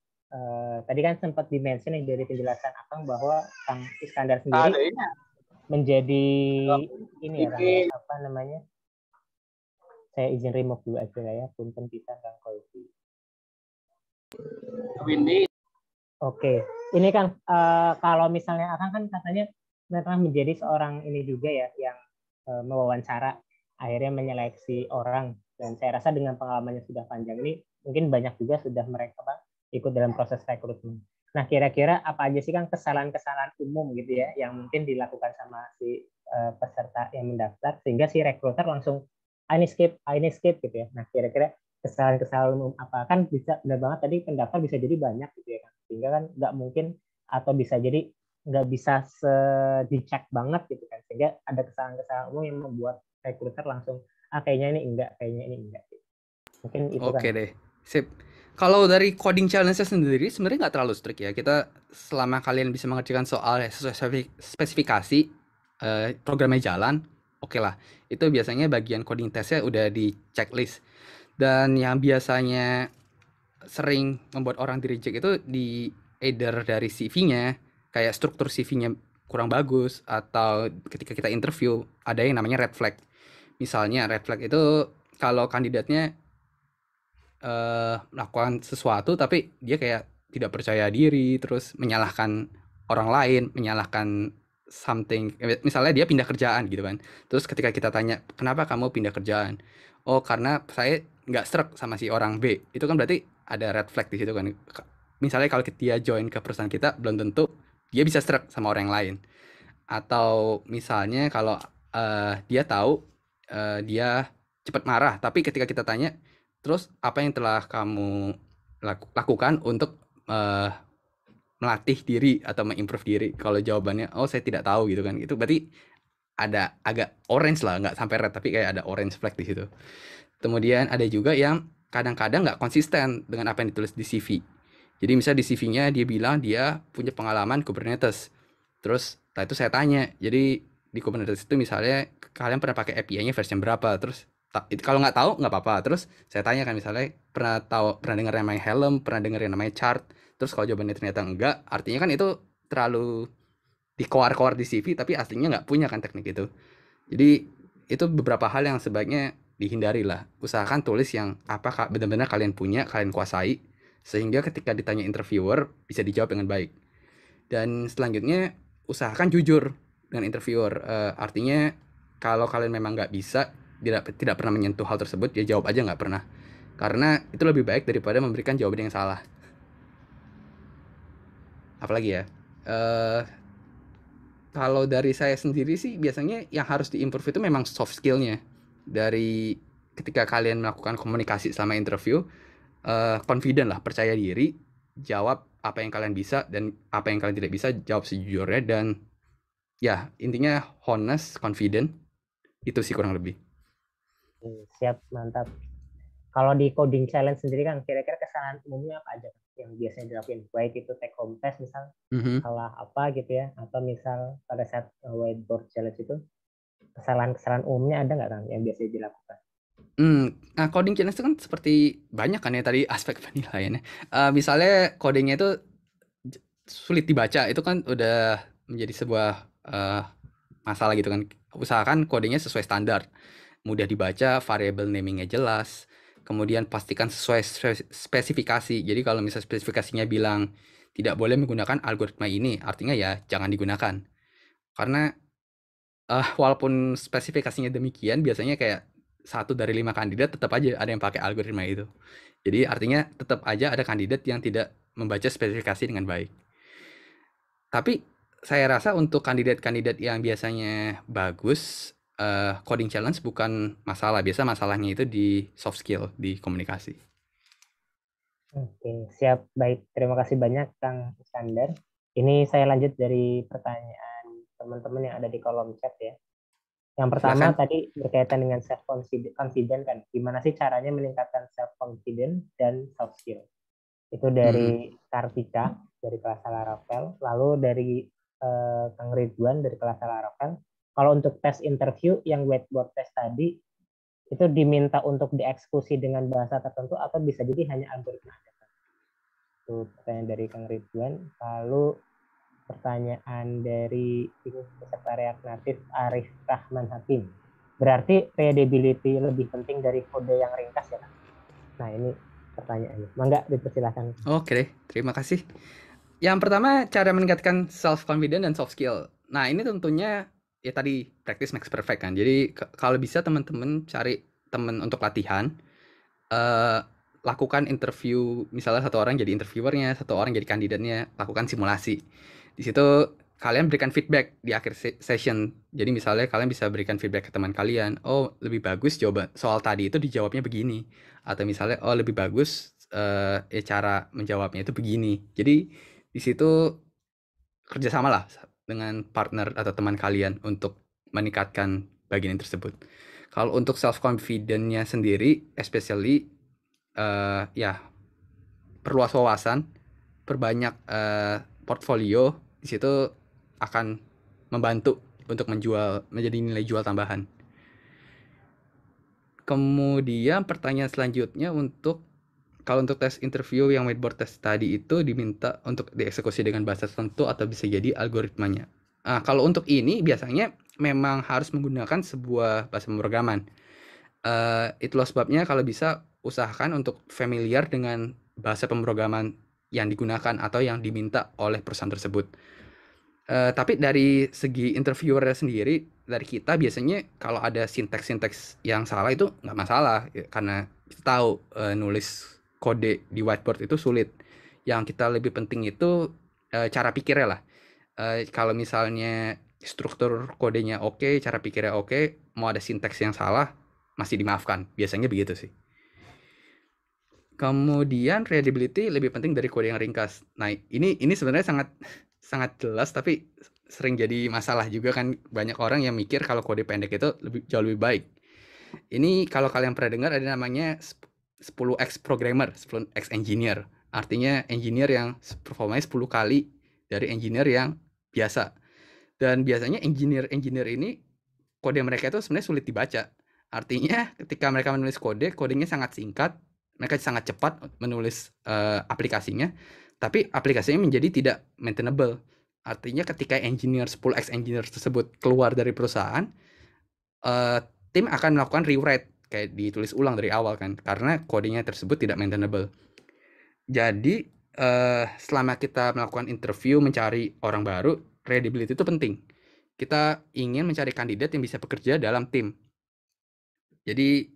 Tadi kan sempat dimention dari penjelasan Akang bahwa Kang Iskandar sendiri menjadi ini ya Kang, apa namanya? Saya izin remove dulu aja ya, punten bisa Kang Fauzi. Oke, ini Kang, kalau misalnya Akang kan katanya pernah menjadi seorang ini juga ya yang mewawancara, akhirnya menyeleksi orang, dan saya rasa dengan pengalamannya sudah panjang ini mungkin banyak juga sudah mereka ikut dalam proses rekrutmen. Nah, kira-kira apa aja sih Kang kesalahan-kesalahan umum gitu ya yang mungkin dilakukan sama si peserta yang mendaftar sehingga si rekruter langsung ini skip gitu ya. Nah, kira-kira kesalahan-kesalahan umum apa? Kan bisa benar banget tadi pendaftar bisa jadi banyak gitu ya kan. Sehingga kan nggak mungkin atau bisa jadi nggak bisa dicek banget gitu kan. Sehingga ada kesalahan-kesalahan umum yang membuat rekruter langsung kayaknya ini enggak, kayaknya ini enggak. Mungkin itu kan. Oke deh. Sip. Kalau dari coding challenge-nya sendiri sebenarnya nggak terlalu strict ya. Kita selama kalian bisa mengerjakan soal sesuai spesifikasi, programnya jalan, oke lah. Itu biasanya bagian coding testnya udah di checklist. Dan yang biasanya sering membuat orang di reject itu di either dari CV-nya, kayak struktur CV-nya kurang bagus, atau ketika kita interview ada yang namanya red flag. Misalnya red flag itu kalau kandidatnya melakukan sesuatu tapi dia kayak tidak percaya diri, terus menyalahkan orang lain, menyalahkan something. Misalnya dia pindah kerjaan gitu kan. Terus ketika kita tanya, kenapa kamu pindah kerjaan? Oh, karena saya nggak serak sama si orang B. Itu kan berarti ada red flag di situ kan. Misalnya kalau dia join ke perusahaan kita, belum tentu dia bisa serak sama orang lain. Atau misalnya kalau dia tahu dia cepat marah, tapi ketika kita tanya, terus apa yang telah kamu lakukan untuk melatih diri atau mengimprove diri? Kalau jawabannya, oh saya tidak tahu gitu kan, itu berarti ada agak orange lah, nggak sampai red, tapi kayak ada orange flag di situ. Kemudian ada juga yang kadang-kadang nggak konsisten dengan apa yang ditulis di CV. Jadi misalnya di CV-nya dia bilang dia punya pengalaman Kubernetes. Terus setelah itu saya tanya, jadi di Kubernetes itu misalnya kalian pernah pakai API-nya versi berapa? Terus kalau nggak tahu nggak apa-apa. Terus saya tanya kan misalnya pernah dengar yang namanya Helm, pernah dengar yang namanya Chart. Terus kalau jawabannya ternyata enggak, artinya kan itu terlalu dikoar-koar di CV tapi aslinya nggak punya kan teknik itu. Jadi itu beberapa hal yang sebaiknya dihindari lah. Usahakan tulis yang apa benar-benar kalian punya, kalian kuasai, sehingga ketika ditanya interviewer bisa dijawab dengan baik. Dan selanjutnya usahakan jujur dengan interviewer. Artinya kalau kalian memang nggak bisa, tidak pernah menyentuh hal tersebut, ya jawab aja nggak pernah. Karena itu lebih baik daripada memberikan jawaban yang salah. Apalagi ya, kalau dari saya sendiri sih biasanya yang harus diimprove itu memang soft skill-nya. Dari ketika kalian melakukan komunikasi selama interview, confident lah, percaya diri, jawab apa yang kalian bisa dan apa yang kalian tidak bisa, jawab sejujurnya. Dan ya intinya honest, confident, itu sih kurang lebih. Siap, mantap. Kalau di coding challenge sendiri kan kira-kira kesalahan umumnya apa aja yang biasanya dilakuin? Baik itu take home test misal, salah apa gitu ya, atau misal pada saat whiteboard challenge itu kesalahan umumnya ada nggak kan yang biasanya dilakukan? Nah, coding challenge itu kan seperti banyak kan ya tadi aspek penilaiannya. Misalnya codingnya itu sulit dibaca, itu kan udah menjadi sebuah masalah gitu kan. Usahakan codingnya sesuai standar, mudah dibaca, variable namingnya jelas. Kemudian pastikan sesuai spesifikasi. Jadi kalau misalnya spesifikasinya bilang tidak boleh menggunakan algoritma ini, artinya ya jangan digunakan. Karena walaupun spesifikasinya demikian, biasanya kayak 1 dari 5 kandidat tetap aja ada yang pakai algoritma itu. Jadi artinya tetap aja ada kandidat yang tidak membaca spesifikasi dengan baik. Tapi saya rasa untuk kandidat-kandidat yang biasanya bagus, coding challenge bukan masalah. Biasa masalahnya itu di soft skill, di komunikasi. Oke, siap. Baik, terima kasih banyak Kang Iskandar. Ini saya lanjut dari pertanyaan teman-teman yang ada di kolom chat ya. Yang pertama tadi berkaitan dengan self confident kan. Gimana sih caranya meningkatkan self confident dan soft skill? Itu dari Kartika dari kelas Laravel, lalu dari Kang Ridwan dari kelas Laravel. Kalau untuk tes interview yang whiteboard test tadi itu diminta untuk dieksekusi dengan bahasa tertentu atau bisa jadi hanya algoritma. Itu pertanyaan dari Kang Ridwan. Lalu pertanyaan dari peserta React Native Arif Rahman Hakim. Berarti readability lebih penting dari kode yang ringkas ya Kang? Nah ini pertanyaannya. Mangga dipersilakan. Oke, terima kasih. Yang pertama, cara meningkatkan self confidence dan soft skill. Nah, ini tentunya ya tadi practice makes perfect kan. Jadi kalau bisa teman-teman cari teman untuk latihan, lakukan interview, misalnya 1 orang jadi interviewernya, 1 orang jadi kandidatnya, lakukan simulasi. Di situ kalian berikan feedback di akhir session. Jadi misalnya kalian bisa berikan feedback ke teman kalian, oh lebih bagus jawaban soal tadi itu dijawabnya begini, atau misalnya oh lebih bagus cara menjawabnya itu begini. Jadi di situ kerjasama lah dengan partner atau teman kalian untuk meningkatkan bagian tersebut. Kalau untuk self confidence-nya sendiri, especially ya perluas wawasan, perbanyak portfolio, di situ akan membantu untuk menjadi nilai jual tambahan. Kemudian pertanyaan selanjutnya kalau untuk tes interview yang whiteboard test tadi itu diminta untuk dieksekusi dengan bahasa tertentu atau bisa jadi algoritmanya. Nah, kalau untuk ini biasanya memang harus menggunakan sebuah bahasa pemrograman. Itulah sebabnya kalau bisa usahakan untuk familiar dengan bahasa pemrograman yang digunakan atau yang diminta oleh perusahaan tersebut. Tapi dari segi interviewer sendiri, dari kita biasanya kalau ada sinteks-sinteks yang salah itu nggak masalah, karena kita tahu nulis kode di whiteboard itu sulit. Yang kita lebih penting itu cara pikirnya lah. Kalau misalnya struktur kodenya oke, cara pikirnya oke, mau ada sinteks yang salah masih dimaafkan. Biasanya begitu sih. Kemudian readability lebih penting dari kode yang ringkas. Nah, ini sebenarnya sangat jelas, tapi sering jadi masalah juga kan, banyak orang yang mikir kalau kode pendek itu jauh lebih baik. Ini kalau kalian pernah dengar ada namanya 10x programmer, 10x engineer. Artinya engineer yang performanya 10 kali dari engineer yang biasa. Dan biasanya engineer ini kode mereka itu sebenarnya sulit dibaca. Artinya ketika mereka menulis kodenya sangat singkat, mereka sangat cepat menulis aplikasinya, tapi aplikasinya menjadi tidak maintainable. Artinya ketika 10x engineer tersebut keluar dari perusahaan, tim akan melakukan rewrite, kayak ditulis ulang dari awal kan, karena kodenya tersebut tidak maintainable. Jadi selama kita melakukan interview mencari orang baru, readability itu penting. Kita ingin mencari kandidat yang bisa bekerja dalam tim. Jadi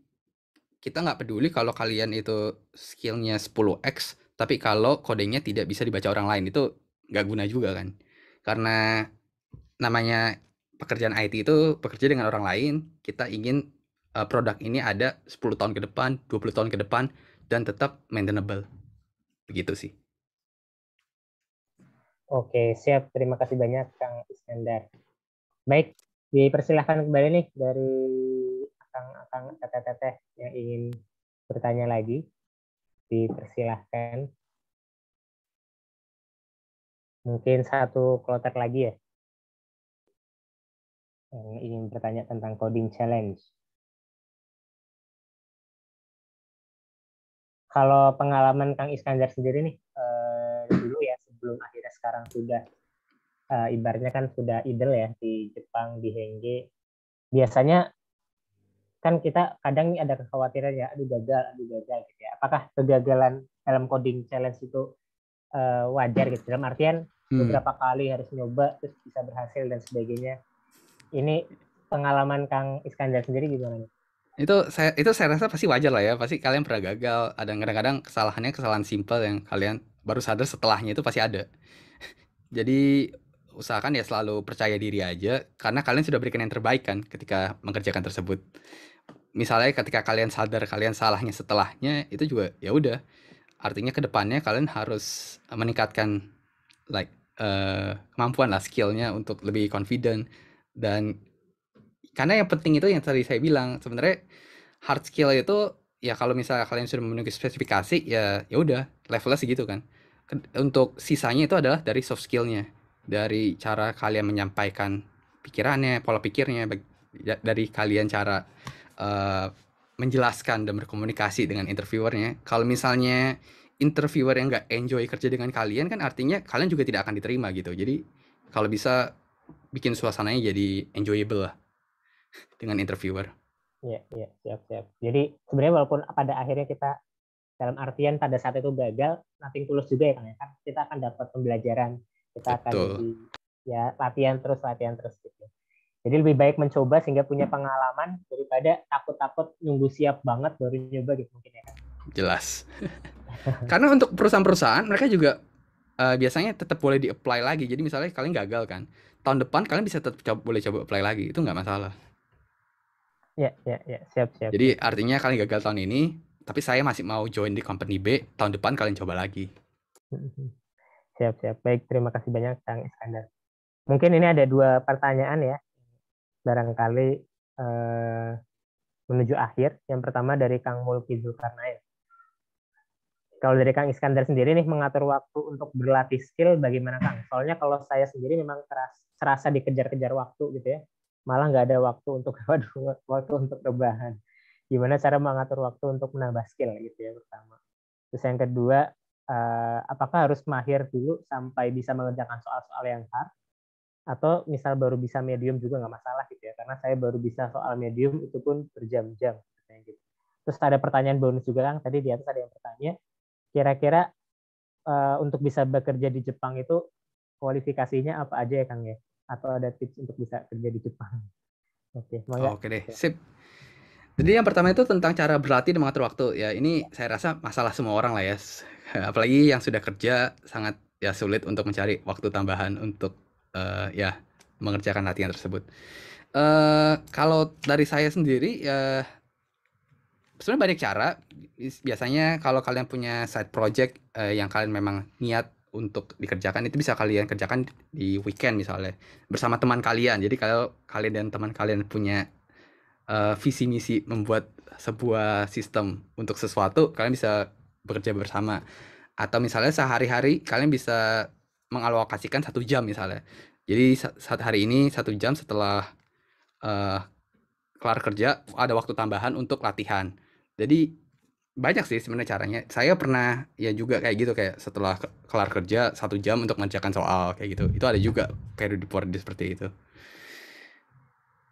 kita nggak peduli kalau kalian itu skillnya 10x, tapi kalau kodenya tidak bisa dibaca orang lain, itu nggak guna juga kan. Karena namanya pekerjaan IT itu bekerja dengan orang lain, kita ingin produk ini ada 10 tahun ke depan, 20 tahun ke depan, dan tetap maintainable. Begitu sih. Oke, siap. Terima kasih banyak Kang Iskandar. Baik, dipersilahkan kembali nih dari akang teteh-teteh yang ingin bertanya lagi. Dipersilahkan. Mungkin satu kloter lagi ya, yang ingin bertanya tentang coding challenge. Kalau pengalaman Kang Iskandar sendiri nih, dulu ya sebelum akhirnya sekarang sudah ibaratnya kan sudah idle ya di Jepang, di Hengge. Biasanya kan kita kadang nih ada kekhawatiran ya, aduh gagal gitu ya. Apakah kegagalan dalam coding challenge itu wajar gitu? Dalam artian beberapa kali harus nyoba terus bisa berhasil dan sebagainya. Ini pengalaman Kang Iskandar sendiri gimana nih? Itu saya rasa pasti wajar lah ya. Pasti kalian pernah gagal. Ada kadang-kadang kesalahan simple yang kalian baru sadar setelahnya itu pasti ada. Jadi usahakan ya selalu percaya diri aja, karena kalian sudah berikan yang terbaik kan ketika mengerjakan tersebut. Misalnya ketika kalian sadar kalian salahnya setelahnya, itu juga ya udah. Artinya kedepannya kalian harus meningkatkan kemampuan lah, skillnya untuk lebih confident. Dan karena yang penting itu yang tadi saya bilang, sebenarnya hard skill itu ya kalau misalnya kalian sudah memenuhi spesifikasi ya udah levelnya segitu kan. Untuk sisanya itu adalah dari soft skillnya, dari cara kalian menyampaikan pikirannya, pola pikirnya, dari kalian cara menjelaskan dan berkomunikasi dengan interviewernya. Kalau misalnya interviewer yang nggak enjoy kerja dengan kalian, kan artinya kalian juga tidak akan diterima gitu. Jadi kalau bisa bikin suasananya jadi enjoyable lah dengan interviewer. Iya, siap. Jadi sebenarnya walaupun pada akhirnya kita dalam artian pada saat itu gagal, nothing tulus juga ya kan? Kita akan dapat pembelajaran, kita akan latihan terus gitu. Jadi lebih baik mencoba sehingga punya pengalaman daripada takut-takut nunggu siap banget baru nyoba gitu mungkin ya kan? Jelas. Karena untuk perusahaan-perusahaan mereka juga biasanya tetap boleh di-apply lagi. Jadi misalnya kalian gagal kan, tahun depan kalian bisa tetap boleh coba apply lagi, itu nggak masalah. Ya, siap. Jadi artinya kalian gagal tahun ini, tapi saya masih mau join di company B, tahun depan kalian coba lagi. Siap. Baik, terima kasih banyak Kang Iskandar. Mungkin ini ada 2 pertanyaan ya, barangkali menuju akhir. Yang pertama dari Kang Mulki Zulkarnain. Kalau dari Kang Iskandar sendiri nih, mengatur waktu untuk berlatih skill bagaimana Kang? Soalnya kalau saya sendiri memang serasa dikejar-kejar waktu gitu ya. Malah nggak ada waktu untuk rebahan. Gimana cara mengatur waktu untuk menambah skill gitu ya pertama. Terus yang kedua, apakah harus mahir dulu sampai bisa mengerjakan soal-soal yang hard? Atau misal baru bisa medium juga nggak masalah gitu ya. Karena saya baru bisa soal medium itu pun berjam-jam. Gitu. Terus ada pertanyaan bonus juga Kang. Tadi di atas ada yang bertanya, kira-kira untuk bisa bekerja di Jepang itu kualifikasinya apa aja ya Kang ya? Atau ada tips untuk bisa kerja di Jepang? Oke deh, sip. Jadi yang pertama itu tentang cara berlatih dan mengatur waktu. Ya ini saya rasa masalah semua orang lah ya. Apalagi yang sudah kerja sangat ya sulit untuk mencari waktu tambahan untuk mengerjakan latihan tersebut. Kalau dari saya sendiri ya sebenarnya banyak cara. Biasanya kalau kalian punya side project yang kalian memang niat untuk dikerjakan itu bisa kalian kerjakan di weekend misalnya bersama teman kalian. Jadi kalau kalian dan teman kalian punya visi misi membuat sebuah sistem untuk sesuatu, kalian bisa bekerja bersama. Atau misalnya sehari-hari kalian bisa mengalokasikan 1 jam misalnya. Jadi saat hari ini 1 jam setelah kelar kerja ada waktu tambahan untuk latihan. Jadi banyak sih sebenarnya caranya. Saya pernah ya juga kayak gitu, kayak setelah kelar kerja 1 jam untuk mengerjakan soal kayak gitu. Itu ada juga periode seperti itu.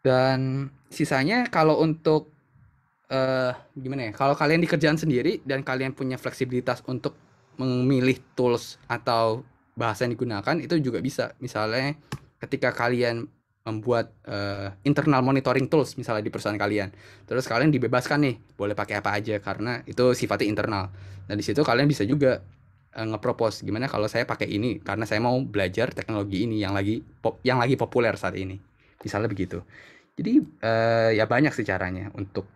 Dan sisanya kalau untuk gimana ya? Kalau kalian di kerjaan sendiri dan kalian punya fleksibilitas untuk memilih tools atau bahasa yang digunakan, itu juga bisa. Misalnya ketika kalian membuat internal monitoring tools misalnya di perusahaan kalian, terus kalian dibebaskan nih boleh pakai apa aja karena itu sifatnya internal. Dan di situ kalian bisa juga nge-propose gimana kalau saya pakai ini karena saya mau belajar teknologi ini yang lagi populer saat ini, misalnya begitu. Jadi ya banyak sih caranya untuk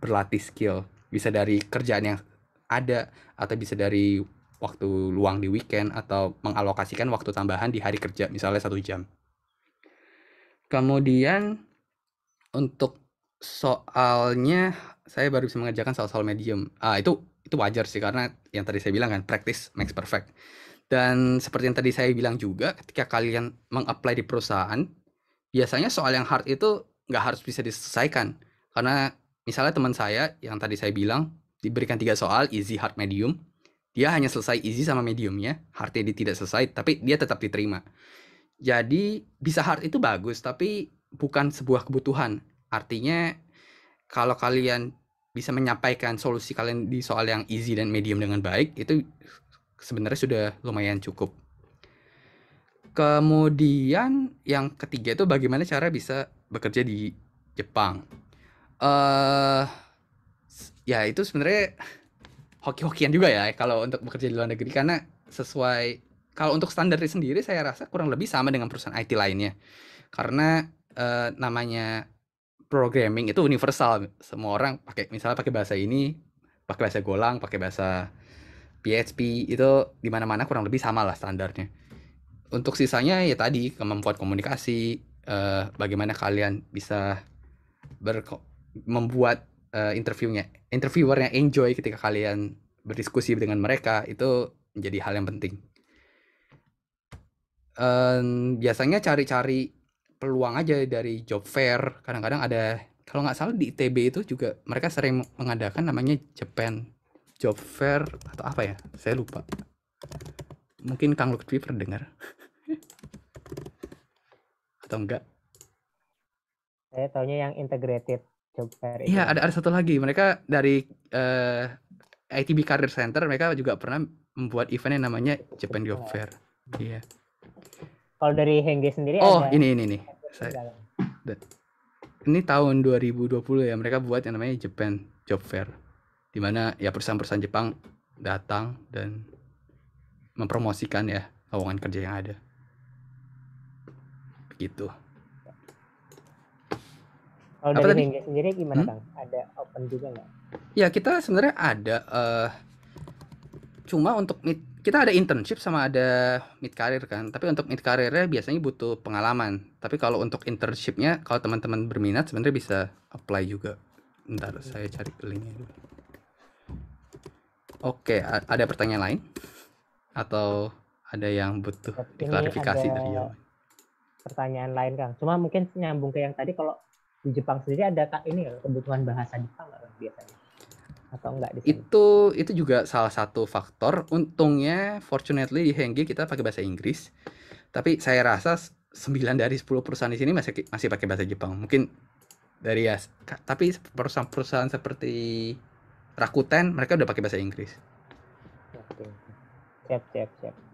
berlatih skill, bisa dari kerjaan yang ada atau bisa dari waktu luang di weekend atau mengalokasikan waktu tambahan di hari kerja misalnya 1 jam. Kemudian untuk soalnya saya baru bisa mengerjakan soal-soal medium. Itu wajar sih karena yang tadi saya bilang kan practice makes perfect. Dan seperti yang tadi saya bilang juga, ketika kalian meng-apply di perusahaan, biasanya soal yang hard itu nggak harus bisa diselesaikan. Karena misalnya teman saya yang tadi saya bilang diberikan 3 soal, easy, hard, medium. Dia hanya selesai easy sama mediumnya, hardnya dia tidak selesai, tapi dia tetap diterima. Jadi bisa hard itu bagus, tapi bukan sebuah kebutuhan. Artinya kalau kalian bisa menyampaikan solusi kalian di soal yang easy dan medium dengan baik, itu sebenarnya sudah lumayan cukup. Kemudian yang ketiga itu bagaimana cara bisa bekerja di Jepang. Ya itu sebenarnya hoki-hokian juga ya kalau untuk bekerja di luar negeri, karena sesuai kalau untuk standarnya sendiri saya rasa kurang lebih sama dengan perusahaan IT lainnya. Karena namanya programming itu universal, semua orang misalnya pakai bahasa ini, pakai bahasa Golang, pakai bahasa PHP, itu di mana-mana kurang lebih sama lah standarnya. Untuk sisanya ya tadi kemampuan komunikasi, bagaimana kalian bisa membuat interviewernya enjoy ketika kalian berdiskusi dengan mereka, itu menjadi hal yang penting. Biasanya cari-cari peluang aja dari job fair. Kadang-kadang ada, kalau nggak salah di ITB itu juga mereka sering mengadakan namanya Japan Job Fair atau apa ya, saya lupa. Mungkin Kang Lutfi pernah dengar atau enggak? Saya taunya yang integrated job fair. Iya, ada satu lagi. Mereka dari ITB Career Center, mereka juga pernah membuat event yang namanya Japan Job Fair. Iya. Kalau dari Hengge sendiri ada. Ini. Ini tahun 2020 ya, mereka buat yang namanya Japan Job Fair. Di mana ya perusahaan-perusahaan Jepang datang dan mempromosikan ya lowongan kerja yang ada. Begitu. Kalau dari Hengge sendiri gimana, Kang? Ada open juga nggak? Ya, kita sebenarnya ada. Cuma untuk kita ada internship sama ada mid career kan. Tapi untuk mid careernya biasanya butuh pengalaman. Tapi kalau untuk internshipnya, kalau teman-teman berminat sebenarnya bisa apply juga. Ntar saya cari linknya dulu. Oke, ada pertanyaan lain? Atau ada yang butuh diklarifikasi dari jawaban? Pertanyaan lain, Kang. Cuma mungkin nyambung ke yang tadi, kalau di Jepang sendiri ada ini kebutuhan bahasa Jepang nggak biasanya? Atau enggak di sini? Itu juga salah satu faktor. Untungnya fortunately di Hengge kita pakai bahasa Inggris. Tapi saya rasa 9 dari 10 perusahaan di sini masih pakai bahasa Jepang. Mungkin dari ya, tapi perusahaan seperti Rakuten mereka udah pakai bahasa Inggris. Oke. Siap.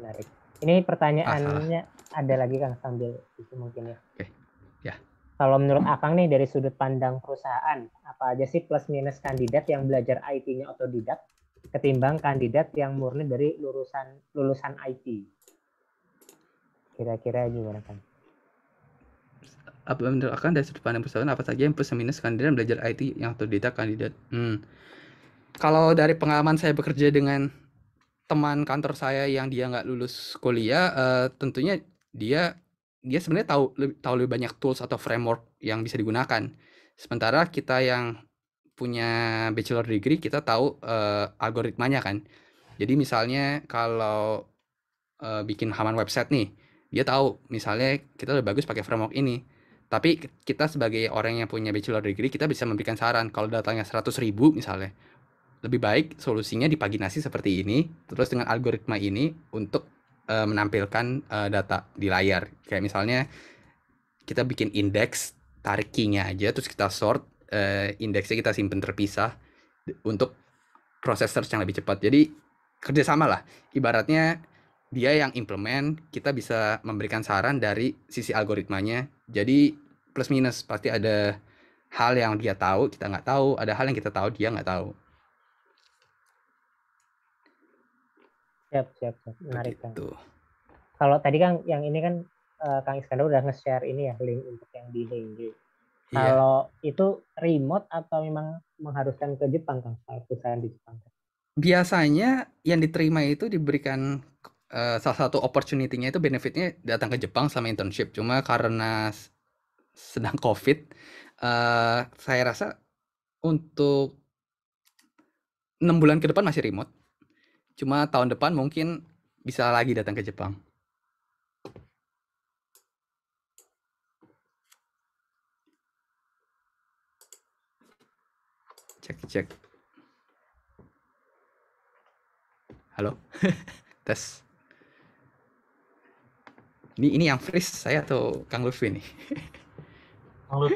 Menarik. Ini pertanyaannya ada lagi, Kang, sambil itu mungkin ya. Oke. Ya. Kalau menurut Akang nih dari sudut pandang perusahaan, apa aja sih plus minus kandidat yang belajar IT-nya otodidak ketimbang kandidat yang murni dari lulusan IT? Kira-kira gimana, Kang? Apa menurut Akang dari sudut pandang perusahaan apa saja yang plus minus kandidat belajar IT yang otodidak kandidat? Kalau dari pengalaman saya bekerja dengan teman kantor saya yang dia nggak lulus kuliah, tentunya dia sebenarnya tahu lebih banyak tools atau framework yang bisa digunakan. Sementara kita yang punya bachelor degree, kita tahu algoritmanya kan. Jadi misalnya kalau bikin halaman website nih, dia tahu misalnya kita lebih bagus pakai framework ini. Tapi kita sebagai orang yang punya bachelor degree, kita bisa memberikan saran kalau datanya 100.000 misalnya, lebih baik solusinya dipaginasi seperti ini, terus dengan algoritma ini untuk menampilkan data di layar. Kayak misalnya kita bikin indeks, tarik key-nya aja, terus kita sort, indeksnya kita simpen terpisah untuk proses search yang lebih cepat. Jadi kerjasama lah. Ibaratnya dia yang implement, kita bisa memberikan saran dari sisi algoritmanya. Jadi plus minus, pasti ada hal yang dia tahu, kita nggak tahu. Ada hal yang kita tahu, dia nggak tahu. Siap. Menarik, Kang. Begitu. Kalau tadi Kang, yang ini kan Kang Iskandar udah nge-share ini ya, link untuk yang di Hengge. Iya. Kalau itu remote atau memang mengharuskan ke Jepang, Kang? Perusahaan di Jepang? Biasanya yang diterima itu diberikan salah satu opportunity-nya itu benefit-nya datang ke Jepang sama internship. Cuma karena sedang COVID, saya rasa untuk 6 bulan ke depan masih remote. Cuma tahun depan mungkin bisa lagi datang ke Jepang. Cek. Halo? Tes. Ini yang freeze saya atau Kang Lutfi nih?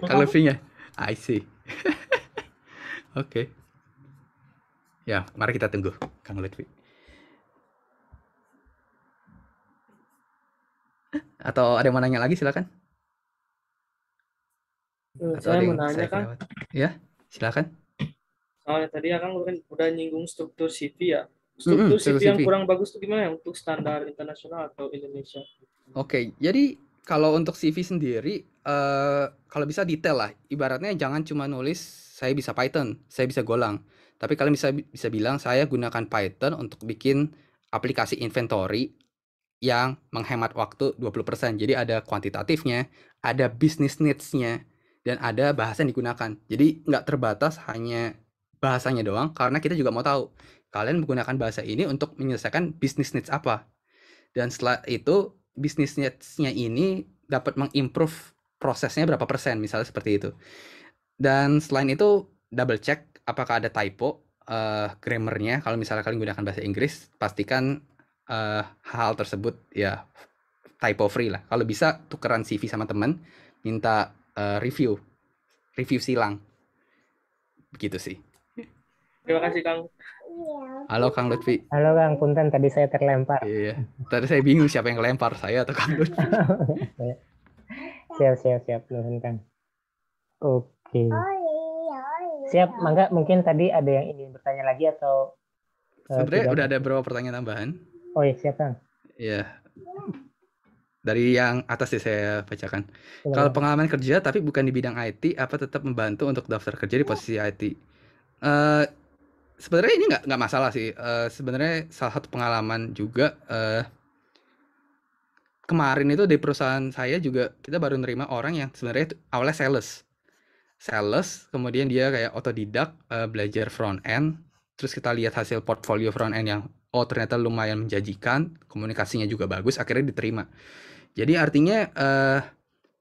Kang Lutfi ya? I see. Oke. Ya, mari kita tunggu Kang Lutfi. Atau ada yang mau nanya lagi, silakan. Saya mau nanya, Kang. Ya, silakan. Soalnya tadi ya Kang udah nyinggung struktur CV ya. Struktur CV yang kurang bagus itu gimana untuk standar internasional atau Indonesia? Oke, jadi kalau untuk CV sendiri, kalau bisa detail lah. Ibaratnya jangan cuma nulis saya bisa Python, saya bisa Golang. Tapi kalian bisa bilang saya gunakan Python untuk bikin aplikasi inventory yang menghemat waktu 20%. Jadi ada kuantitatifnya, ada business needs-nya, dan ada bahasa yang digunakan. Jadi nggak terbatas hanya bahasanya doang, karena kita juga mau tahu kalian menggunakan bahasa ini untuk menyelesaikan business needs apa. Dan setelah itu business needs-nya ini dapat mengimprove prosesnya berapa persen, misalnya seperti itu. Dan selain itu double check apakah ada typo, grammar-nya. Kalau misalnya kalian gunakan bahasa Inggris, pastikan hal tersebut ya typo free lah. Kalau bisa tukeran CV sama teman, minta review silang. Begitu sih. Terima kasih Kang. Halo Kang Lutfi. Halo Kang, punten tadi saya terlempar. Iya. Tadi saya bingung siapa yang lempar, saya atau Kang Lutfi. Siap, nuhun Kang. Oke. Siap, Mangga mungkin tadi ada yang ingin bertanya lagi atau sebenarnya udah ada beberapa pertanyaan tambahan. Oh iya, siap Kang. Iya. Dari yang atas sih saya bacakan. Kalau pengalaman kerja tapi bukan di bidang IT, apa tetap membantu untuk daftar kerja di posisi IT? Sebenarnya ini nggak masalah sih. Sebenarnya salah satu pengalaman juga kemarin itu di perusahaan saya juga kita baru nerima orang yang sebenarnya awalnya sales, kemudian dia kayak otodidak belajar front end, terus kita lihat hasil portfolio front end yang ternyata lumayan menjanjikan, komunikasinya juga bagus, akhirnya diterima. Jadi artinya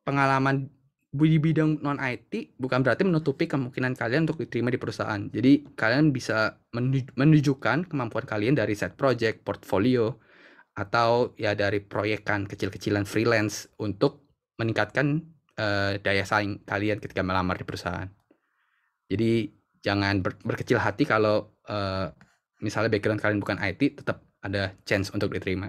pengalaman di bidang non IT bukan berarti menutupi kemungkinan kalian untuk diterima di perusahaan. Jadi kalian bisa menunjukkan kemampuan kalian dari side project, portfolio, atau ya dari proyekan kecil-kecilan freelance untuk meningkatkan daya saing kalian ketika melamar di perusahaan. Jadi jangan berkecil hati kalau misalnya background kalian bukan IT, tetap ada chance untuk diterima.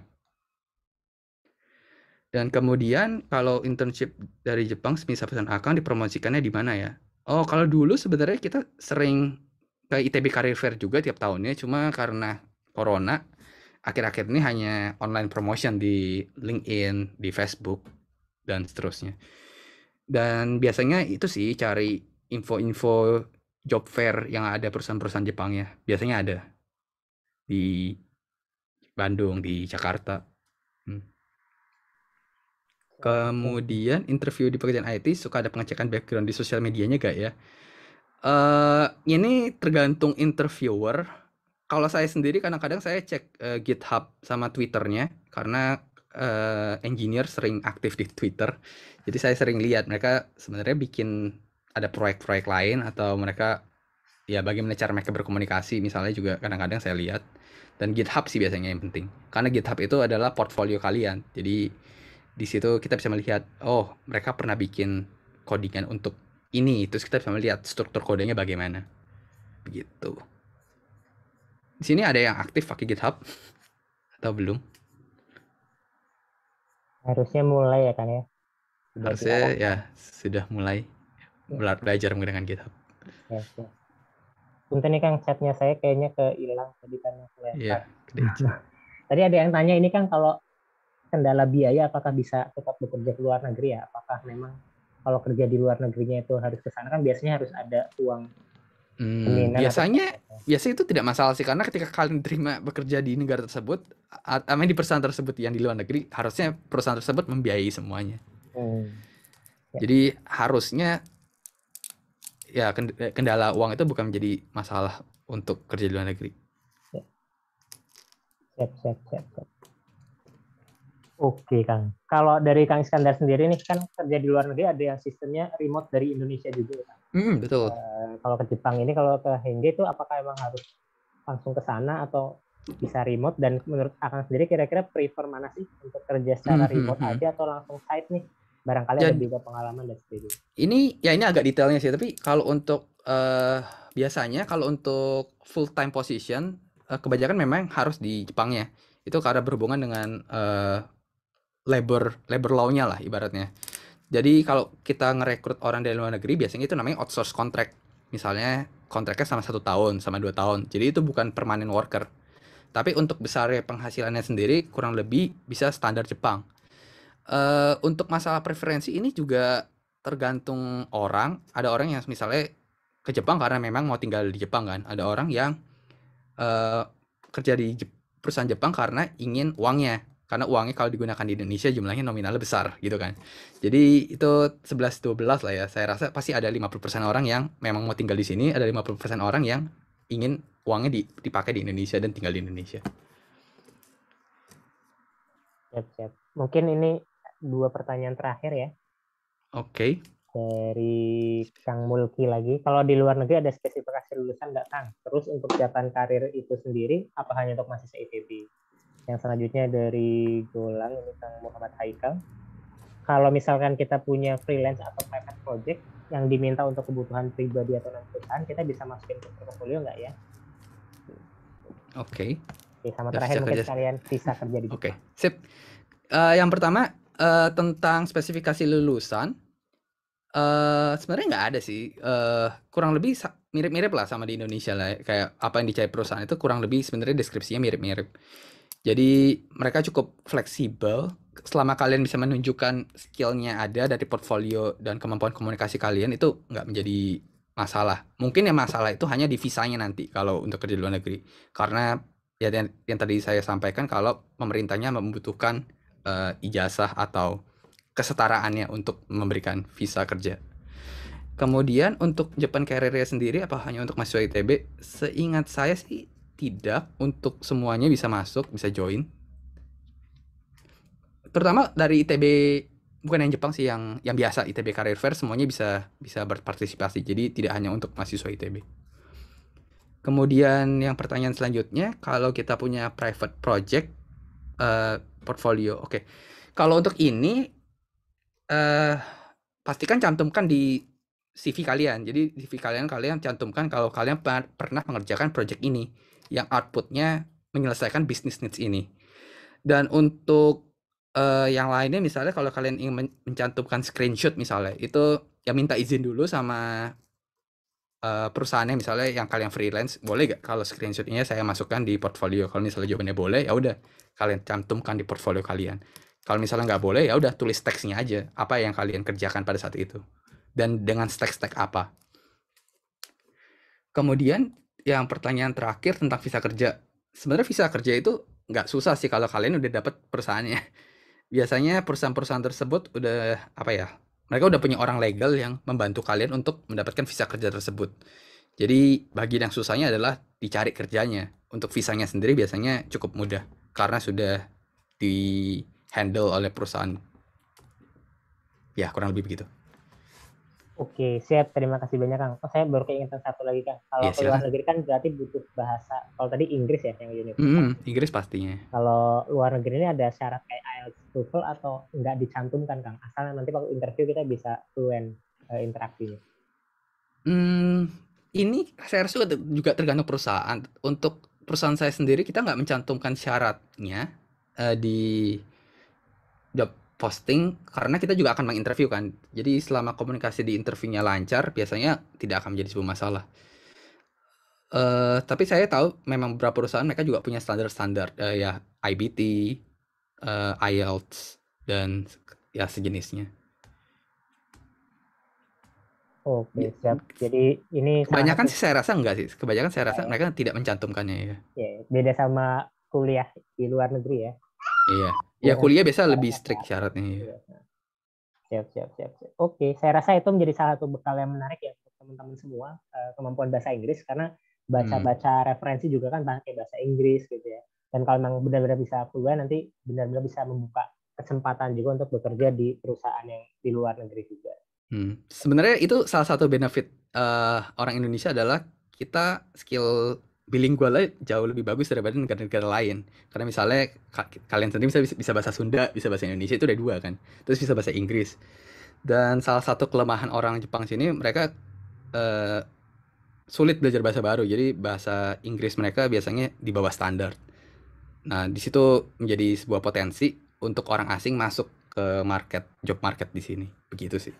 Dan kemudian kalau internship dari Jepang, semisal perusahaan Akang dipromosikannya di mana ya? Oh, kalau dulu sebenarnya kita sering ke ITB Career Fair juga tiap tahunnya, cuma karena Corona, akhir-akhir ini hanya online promotion di LinkedIn, di Facebook, dan seterusnya. Dan biasanya itu sih cari info-info job fair yang ada perusahaan-perusahaan Jepang ya. Biasanya ada di Bandung, di Jakarta. Kemudian interview di pekerjaan IT suka ada pengecekan background di sosial medianya gak ya? Ini tergantung interviewer. Kalau saya sendiri kadang-kadang saya cek GitHub sama Twitternya karena engineer sering aktif di Twitter. Jadi saya sering lihat mereka sebenarnya bikin ada proyek-proyek lain atau mereka ya bagaimana cara mereka berkomunikasi misalnya juga kadang-kadang saya lihat. Dan GitHub sih biasanya yang penting. Karena GitHub itu adalah portfolio kalian. Jadi di situ kita bisa melihat, oh mereka pernah bikin codingan untuk ini, terus kita bisa melihat struktur kodenya bagaimana. Begitu. Di sini ada yang aktif pakai GitHub atau belum? Harusnya mulai ya kan ya. Harusnya ya sudah mulai belajar menggunakan GitHub. Ya. Punten nih Kang, chatnya saya kayaknya kehilang tadi kan kelempar. Iya, Tadi ada yang tanya ini Kang, kalau kendala biaya apakah bisa tetap bekerja ke luar negeri ya? Apakah memang kalau kerja di luar negerinya itu harus ke sana kan biasanya harus ada uang biasanya itu tidak masalah sih, karena ketika kalian diterima bekerja di negara tersebut, di perusahaan tersebut yang di luar negeri, harusnya perusahaan tersebut membiayai semuanya. Jadi harusnya ya kendala uang itu bukan menjadi masalah untuk kerja di luar negeri. Siap. Oke Kang, kalau dari Kang Iskandar sendiri nih kan kerja di luar negeri ada yang sistemnya remote dari Indonesia juga Kang. Betul. Kalau ke Jepang ini, kalau ke Hengge itu apakah emang harus langsung ke sana atau bisa remote, dan menurut Akang sendiri kira-kira prefer mana sih untuk kerja secara remote aja atau langsung site nih? Barangkali ada juga pengalaman dan sebagainya. Ini agak detailnya sih, tapi kalau untuk biasanya kalau untuk full time position kebanyakan memang harus di Jepangnya. Itu karena berhubungan dengan labor law-nya lah ibaratnya. Jadi kalau kita ngerekrut orang dari luar negeri biasanya itu namanya outsource contract. Misalnya kontraknya sama 1 tahun, sama 2 tahun. Jadi itu bukan permanent worker. Tapi untuk besarnya penghasilannya sendiri kurang lebih bisa standar Jepang. Untuk masalah preferensi ini juga tergantung orang. Ada orang yang misalnya ke Jepang karena memang mau tinggal di Jepang kan. Ada orang yang kerja di perusahaan Jepang karena ingin uangnya. Karena uangnya kalau digunakan di Indonesia jumlahnya nominalnya besar gitu kan. Jadi itu 11-12 lah ya. Saya rasa pasti ada 50% orang yang memang mau tinggal di sini, ada 50% orang yang ingin uangnya dipakai di Indonesia dan tinggal di Indonesia. Siap. Mungkin ini 2 pertanyaan terakhir ya. Oke. Dari Kang Mulki lagi. Kalau di luar negeri ada spesifikasi lulusan nggak Kang? Terus untuk jalan karir itu sendiri, apa hanya untuk mahasiswa ITB? Yang selanjutnya dari Golang, ini Kang Muhammad Haikal. Kalau misalkan kita punya freelance atau private project yang diminta untuk kebutuhan pribadi atau non-perusahaan, kita bisa masukin ke portfolio nggak ya? Oke. Sama terakhir mungkin kalian bisa kerja di Jepang. Oke, sip. Yang pertama tentang spesifikasi lulusan, sebenarnya nggak ada sih. Kurang lebih mirip-mirip lah sama di Indonesia lah. Kayak apa yang dicari perusahaan itu kurang lebih sebenarnya deskripsinya mirip-mirip. Jadi mereka cukup fleksibel selama kalian bisa menunjukkan skill-nya ada dari portfolio dan kemampuan komunikasi kalian, itu nggak menjadi masalah. Mungkin yang masalah itu hanya di visanya nanti kalau untuk kerja di luar negeri. Karena ya yang tadi saya sampaikan, kalau pemerintahnya membutuhkan ijazah atau kesetaraannya untuk memberikan visa kerja. Kemudian untuk Japan Career sendiri apa hanya untuk mahasiswa ITB? Seingat saya sih tidak, untuk semuanya bisa masuk, bisa join. Terutama dari ITB, bukan yang Jepang sih, yang biasa ITB Career Fair semuanya bisa berpartisipasi. Jadi tidak hanya untuk mahasiswa ITB. Kemudian yang pertanyaan selanjutnya, kalau kita punya private project portfolio. Oke. Kalau untuk ini pastikan cantumkan di CV kalian. Jadi di CV kalian cantumkan kalau kalian pernah mengerjakan project ini yang outputnya menyelesaikan business needs ini. Dan untuk yang lainnya, misalnya kalau kalian ingin mencantumkan screenshot misalnya, itu ya minta izin dulu sama perusahaannya. Misalnya yang kalian freelance, boleh gak kalau screenshotnya saya masukkan di portfolio? Kalau misalnya jawabannya boleh, ya udah kalian cantumkan di portfolio kalian. Kalau misalnya nggak boleh, ya udah tulis teksnya aja apa yang kalian kerjakan pada saat itu dan dengan stack apa. Kemudian yang pertanyaan terakhir tentang visa kerja. Sebenarnya visa kerja itu nggak susah sih kalau kalian udah dapat perusahaannya. Biasanya perusahaan-perusahaan tersebut udah apa ya? Mereka udah punya orang legal yang membantu kalian untuk mendapatkan visa kerja tersebut. Jadi bagian yang susahnya adalah dicari kerjanya. Untuk visanya sendiri biasanya cukup mudah karena sudah di handle oleh perusahaan. Ya, kurang lebih begitu. Oke, siap. Terima kasih banyak, Kang. Oh, saya baru keingetan satu lagi, Kang. Kalau Iya, ke luar silakan. negeri kan berarti butuh bahasa. Kalau tadi Inggris ya yang universal. Inggris pastinya. Kalau luar negeri ini ada syarat kayak IELTS, TOEFL atau nggak dicantumkan, Kang? Asal nanti waktu interview kita bisa fluent interaksinya. Ini saya rasa juga tergantung perusahaan. Untuk perusahaan saya sendiri kita nggak mencantumkan syaratnya di job posting karena kita juga akan menginterview kan. Jadi selama komunikasi di interviewnya lancar, biasanya tidak akan menjadi sebuah masalah. Tapi saya tahu memang beberapa perusahaan mereka juga punya standar-standar ya IBT, IELTS dan ya sejenisnya. Oke, siap. Jadi ini Kebanyakan sih saya rasa enggak sih. Kebanyakan saya rasa mereka tidak mencantumkannya ya. Ya, beda sama kuliah di luar negeri ya. Iya. Ya kuliah biasa lebih strict syaratnya. Ya. Siap. Oke, saya rasa itu menjadi salah satu bekal yang menarik ya untuk teman-teman semua, kemampuan bahasa Inggris, karena baca-baca referensi juga kan pakai bahasa Inggris gitu ya. Dan kalau memang benar-benar bisa fluent, nanti benar-benar bisa membuka kesempatan juga untuk bekerja di perusahaan yang di luar negeri juga. Sebenarnya itu salah satu benefit orang Indonesia adalah kita skill bilingualnya jauh lebih bagus daripada negara-negara lain. Karena misalnya kalian sendiri bisa bahasa Sunda, bisa bahasa Indonesia, itu udah 2 kan. Terus bisa bahasa Inggris. Dan salah satu kelemahan orang Jepang sini, mereka sulit belajar bahasa baru. Jadi bahasa Inggris mereka biasanya di bawah standar. Nah, di situ menjadi sebuah potensi untuk orang asing masuk ke job market di sini. Begitu sih.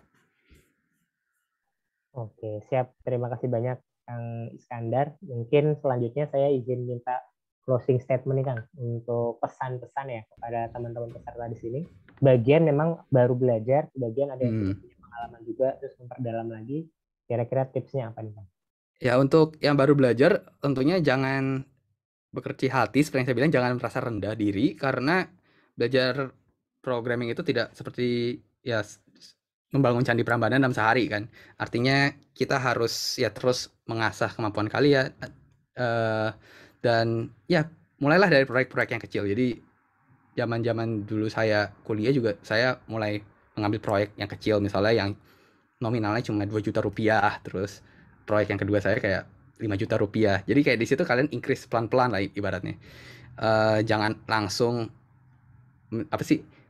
Oke, siap. Terima kasih banyak, Kang Iskandar. Mungkin selanjutnya saya izin minta closing statement nih, Kang, untuk pesan-pesan ya kepada teman-teman peserta di sini. Bagian memang baru belajar, bagian ada yang sudah punya pengalaman juga, terus memperdalam lagi. Kira-kira tipsnya apa nih, Kang? Ya, untuk yang baru belajar, tentunya jangan berkecil hati, seperti yang saya bilang, jangan merasa rendah diri, karena belajar programming itu tidak seperti ya membangun candi Prambanan dalam sehari kan. Artinya kita harus ya terus mengasah kemampuan kalian dan ya mulailah dari proyek-proyek yang kecil. Jadi zaman-zaman dulu saya kuliah juga saya mulai mengambil proyek yang kecil, misalnya yang nominalnya cuma 2 juta rupiah, terus proyek yang kedua saya kayak 5 juta rupiah. Jadi kayak di situ kalian increase pelan-pelan lah ibaratnya. Jangan langsung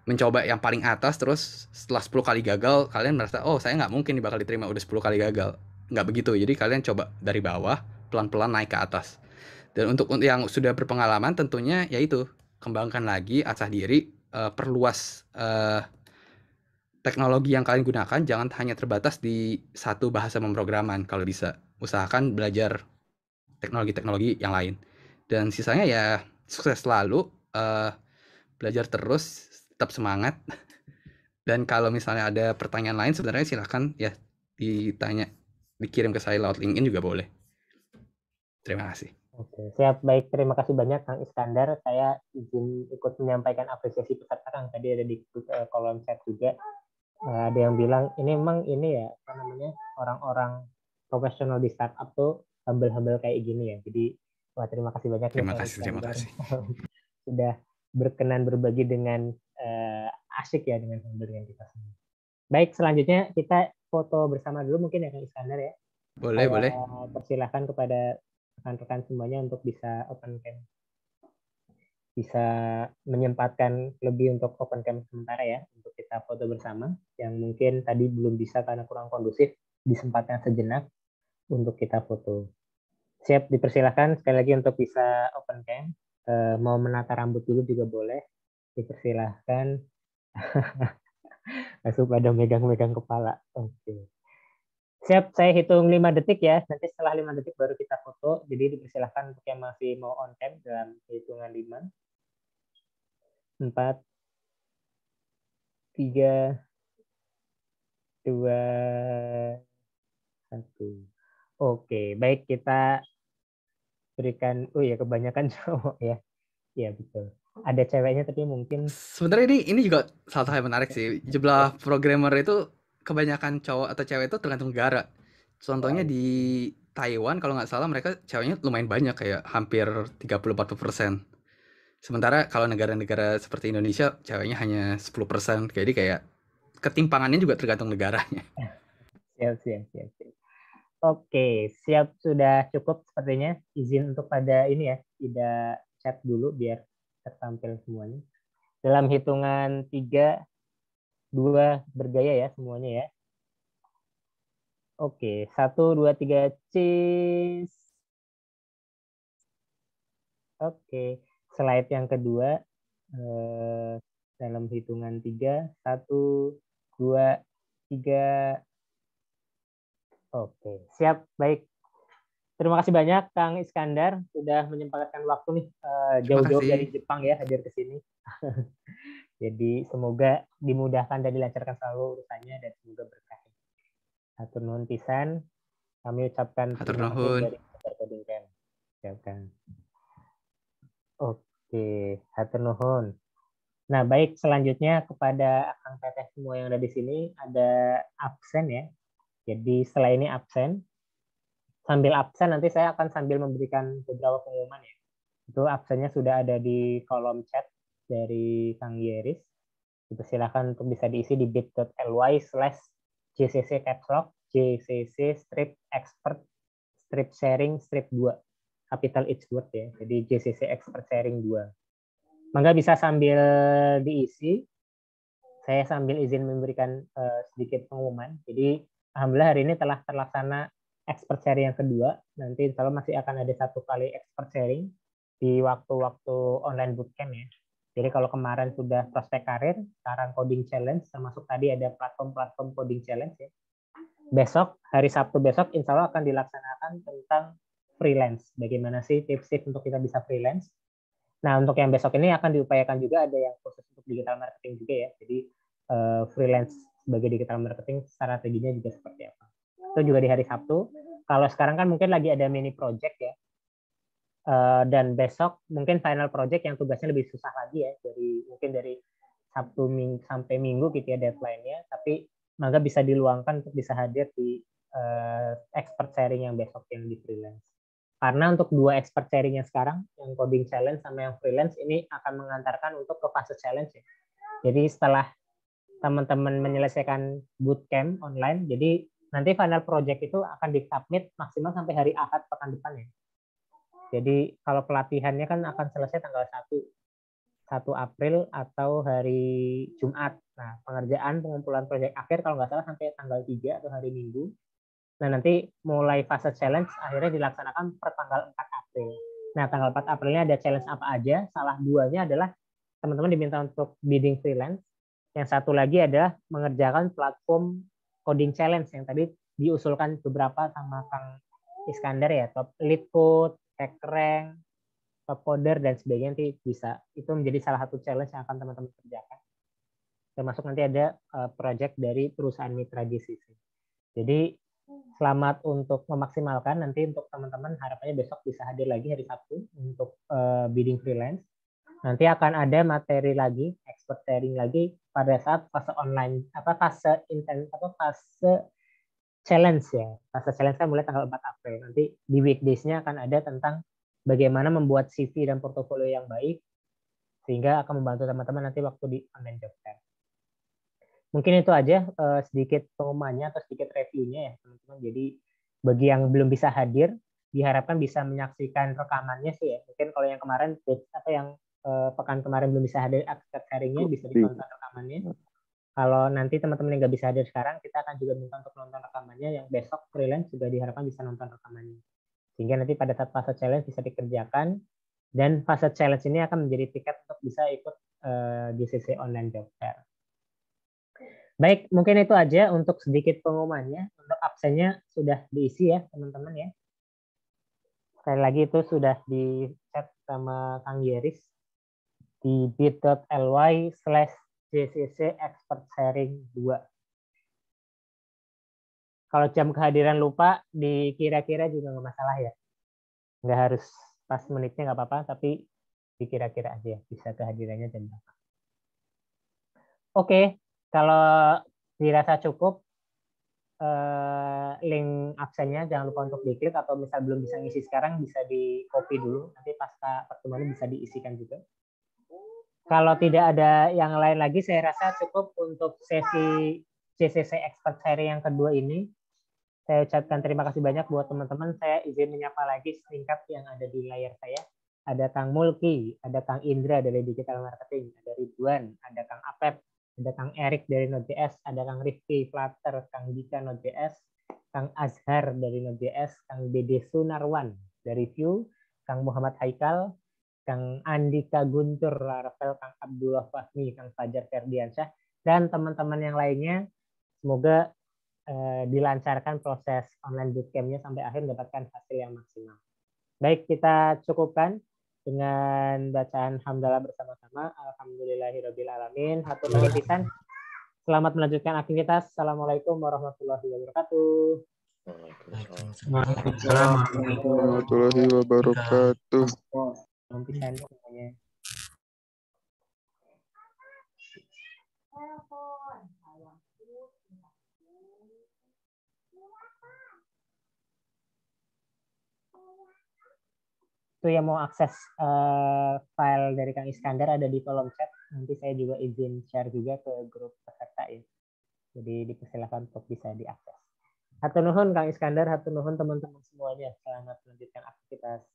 mencoba yang paling atas, terus setelah 10 kali gagal kalian merasa oh saya nggak mungkin bakal diterima, udah 10 kali gagal. Nggak begitu. Jadi kalian coba dari bawah pelan-pelan naik ke atas. Dan untuk yang sudah berpengalaman tentunya yaitu kembangkan lagi asah diri, perluas teknologi yang kalian gunakan, jangan hanya terbatas di satu bahasa pemrograman. Kalau bisa usahakan belajar teknologi-teknologi yang lain. Dan sisanya ya sukses selalu, belajar terus, tetap semangat. Dan kalau misalnya ada pertanyaan lain sebenarnya silahkan ya dikirim ke saya lewat LinkedIn juga boleh. Terima kasih. Oke, siap. Baik, terima kasih banyak Kang Iskandar. Saya izin ikut menyampaikan apresiasi peserta, Kang. Tadi ada di kolom chat juga. Ada yang bilang ini memang ini ya apa namanya orang-orang profesional di startup tuh humble kayak gini ya. Jadi wah terima kasih banyak terima kasih sudah berkenan berbagi dengan asik ya dengan kita semua. Baik, selanjutnya kita foto bersama dulu mungkin ya Kang Iskandar ya. Boleh. Persilahkan kepada rekan-rekan semuanya untuk bisa open cam. Bisa menyempatkan lebih untuk open cam sementara ya, untuk kita foto bersama. Yang mungkin tadi belum bisa karena kurang kondusif, disempatkan sejenak untuk kita foto. Siap, dipersilahkan sekali lagi untuk bisa open cam. Mau menata rambut dulu juga boleh, dipersilahkan. Langsung pada megang-megang kepala. Oke. Siap, saya hitung 5 detik ya. Nanti setelah 5 detik baru kita foto. Jadi dipersilahkan untuk yang masih mau on cam dalam hitungan 5. 4, 3, 2, 1. Oke, baik kita berikan. Oh ya, kebanyakan cowok ya. Iya betul. Ada ceweknya tapi mungkin Sebenarnya ini juga salah satu hal yang menarik sih. Jumlah programmer itu kebanyakan cowok atau cewek itu tergantung negara. Contohnya di Taiwan kalau nggak salah mereka ceweknya lumayan banyak, kayak hampir 30-40%. Sementara kalau negara-negara seperti Indonesia ceweknya hanya 10%. Jadi kayak ketimpangannya juga tergantung negaranya. siap. Oke, siap, sudah cukup sepertinya. Izin untuk pada ini ya, tidak chat dulu biar tertampil semuanya. Dalam hitungan 3, 2, bergaya ya semuanya ya. Oke, 1, 2, 3, cheese. Oke, slide yang kedua dalam hitungan 3, 1, 2, 3. Oke, siap, baik. Terima kasih banyak Kang Iskandar sudah menyempatkan waktu nih jauh-jauh dari Jepang ya hadir ke sini. Jadi semoga dimudahkan dan dilancarkan selalu urusannya dan semoga berkah. Hatur nuhun pisan. Kami ucapkan terima kasih dari Coding Camp. Ucapkan. Oke, hatur nuhun. Nah, baik, selanjutnya kepada Kang Teteh semua yang ada di sini ada absen ya. Jadi setelah ini absen. Sambil absen nanti saya akan sambil memberikan beberapa pengumuman ya. Itu absennya sudah ada di kolom chat dari Kang Yeris. Itu silakan untuk bisa diisi di bit.ly/jcc capslock jcc strip expert strip sharing strip 2 capital each word ya. Jadi jcc expert sharing 2. Mangga bisa sambil diisi. Saya sambil izin memberikan sedikit pengumuman. Jadi alhamdulillah hari ini telah terlaksana expert sharing yang kedua. Nanti insya Allah masih akan ada 1 kali expert sharing di waktu-waktu online bootcamp ya. Jadi kalau kemarin sudah prospek karir, sekarang coding challenge, termasuk tadi ada platform-platform coding challenge ya. Besok, hari Sabtu besok, insya Allah akan dilaksanakan tentang freelance. Bagaimana sih tips-tips untuk kita bisa freelance. Nah, untuk yang besok ini akan diupayakan juga ada yang khusus untuk digital marketing juga ya. Jadi freelance sebagai digital marketing strateginya juga seperti apa. Itu juga di hari Sabtu. Kalau sekarang kan mungkin lagi ada mini project ya. Dan besok mungkin final project yang tugasnya lebih susah lagi ya. Mungkin dari Sabtu sampai Minggu gitu ya deadline-nya. Tapi maka bisa diluangkan untuk bisa hadir di expert sharing yang besok yang di freelance. Karena untuk 2 expert sharing yang sekarang, yang coding challenge sama yang freelance, ini akan mengantarkan untuk ke fase challenge ya. Jadi setelah teman-teman menyelesaikan bootcamp online, jadi nanti final project itu akan disubmit maksimal sampai hari Ahad pekan depan ya. Jadi kalau pelatihannya kan akan selesai tanggal 1 April atau hari Jumat. Nah, pengerjaan pengumpulan proyek akhir kalau nggak salah sampai tanggal 3 atau hari Minggu. Nah, nanti mulai fase challenge akhirnya dilaksanakan per tanggal 4 April. Nah, tanggal 4 Aprilnya ada challenge apa aja? Salah 2-nya adalah teman-teman diminta untuk bidding freelance. Yang satu lagi adalah mengerjakan platform coding challenge yang tadi diusulkan beberapa sama Kang Iskandar ya, top lead code, hackrank, top coder dan sebagainya nanti bisa. Itu menjadi salah satu challenge yang akan teman-teman kerjakan. Termasuk nanti ada project dari perusahaan mitra GCC. Jadi selamat untuk memaksimalkan. Nanti untuk teman-teman harapannya besok bisa hadir lagi hari Sabtu untuk bidding freelance. Nanti akan ada materi lagi, expert sharing lagi pada saat fase online, fase challenge ya. Fase challenge kan mulai tanggal 4 April. Nanti di weekdays-nya akan ada tentang bagaimana membuat CV dan portofolio yang baik, sehingga akan membantu teman-teman nanti waktu di online job fair. Mungkin itu aja sedikit pengumumannya atau sedikit reviewnya ya teman-teman. Jadi bagi yang belum bisa hadir, diharapkan bisa menyaksikan rekamannya sih ya. Mungkin kalau yang kemarin pekan kemarin belum bisa hadir akses sharingnya bisa ditonton rekamannya. Kalau nanti teman-teman yang nggak bisa hadir sekarang, kita akan juga minta untuk nonton rekamannya. Yang besok freelance juga diharapkan bisa nonton rekamannya. Sehingga nanti pada saat fase challenge bisa dikerjakan. Dan fase challenge ini akan menjadi tiket untuk bisa ikut GCC Online Job Fair. Baik, mungkin itu aja untuk sedikit pengumumannya. Untuk absennya sudah diisi ya teman-teman ya. Sekali lagi itu sudah di chat sama Kang Yeris di bit.ly/jcc expert sharing 2. Kalau jam kehadiran lupa, dikira-kira juga nggak masalah ya. Nggak harus pas menitnya nggak apa-apa, tapi dikira-kira aja bisa kehadirannya jam berapa. Oke, kalau dirasa cukup, link absennya jangan lupa untuk diklik, atau misal belum bisa ngisi sekarang bisa di copy dulu, nanti pasca pertemuan bisa diisikan juga. Kalau tidak ada yang lain lagi, saya rasa cukup untuk sesi JCC Expert Seri yang kedua ini. Saya ucapkan terima kasih banyak buat teman-teman. Saya izin menyapa lagi singkat yang ada di layar saya. Ada Kang Mulki, ada Kang Indra dari Digital Marketing, ada Ridwan, ada Kang Apep, ada Kang Erik dari Node.js, ada Kang Rifki Flutter, Kang Dika Node.js, Kang Azhar dari Node.js, Kang Dede Sunarwan dari Vue, Kang Muhammad Haikal, Kang Andika Guntur Laravel, Kang Abdullah Fahmi, Kang Fajar Ferdiansyah, dan teman-teman yang lainnya. Semoga dilancarkan proses online bootcamp-nya sampai akhir mendapatkan hasil yang maksimal. Baik, kita cukupkan dengan bacaan hamdalah bersama-sama. Alhamdulillahirabbil alamin. Hatur nuhun pisan. Selamat melanjutkan aktivitas. Assalamualaikum warahmatullahi wabarakatuh. Waalaikumsalam warahmatullahi wabarakatuh. Selamat pisan semuanya. Itu yang mau akses file dari Kang Iskandar ada di kolom chat. Nanti saya juga izin share juga ke grup peserta ya. Jadi dipersilakan untuk bisa diakses. Hatur nuhun Kang Iskandar, hatur nuhun teman-teman semuanya. Selamat melanjutkan aktivitas.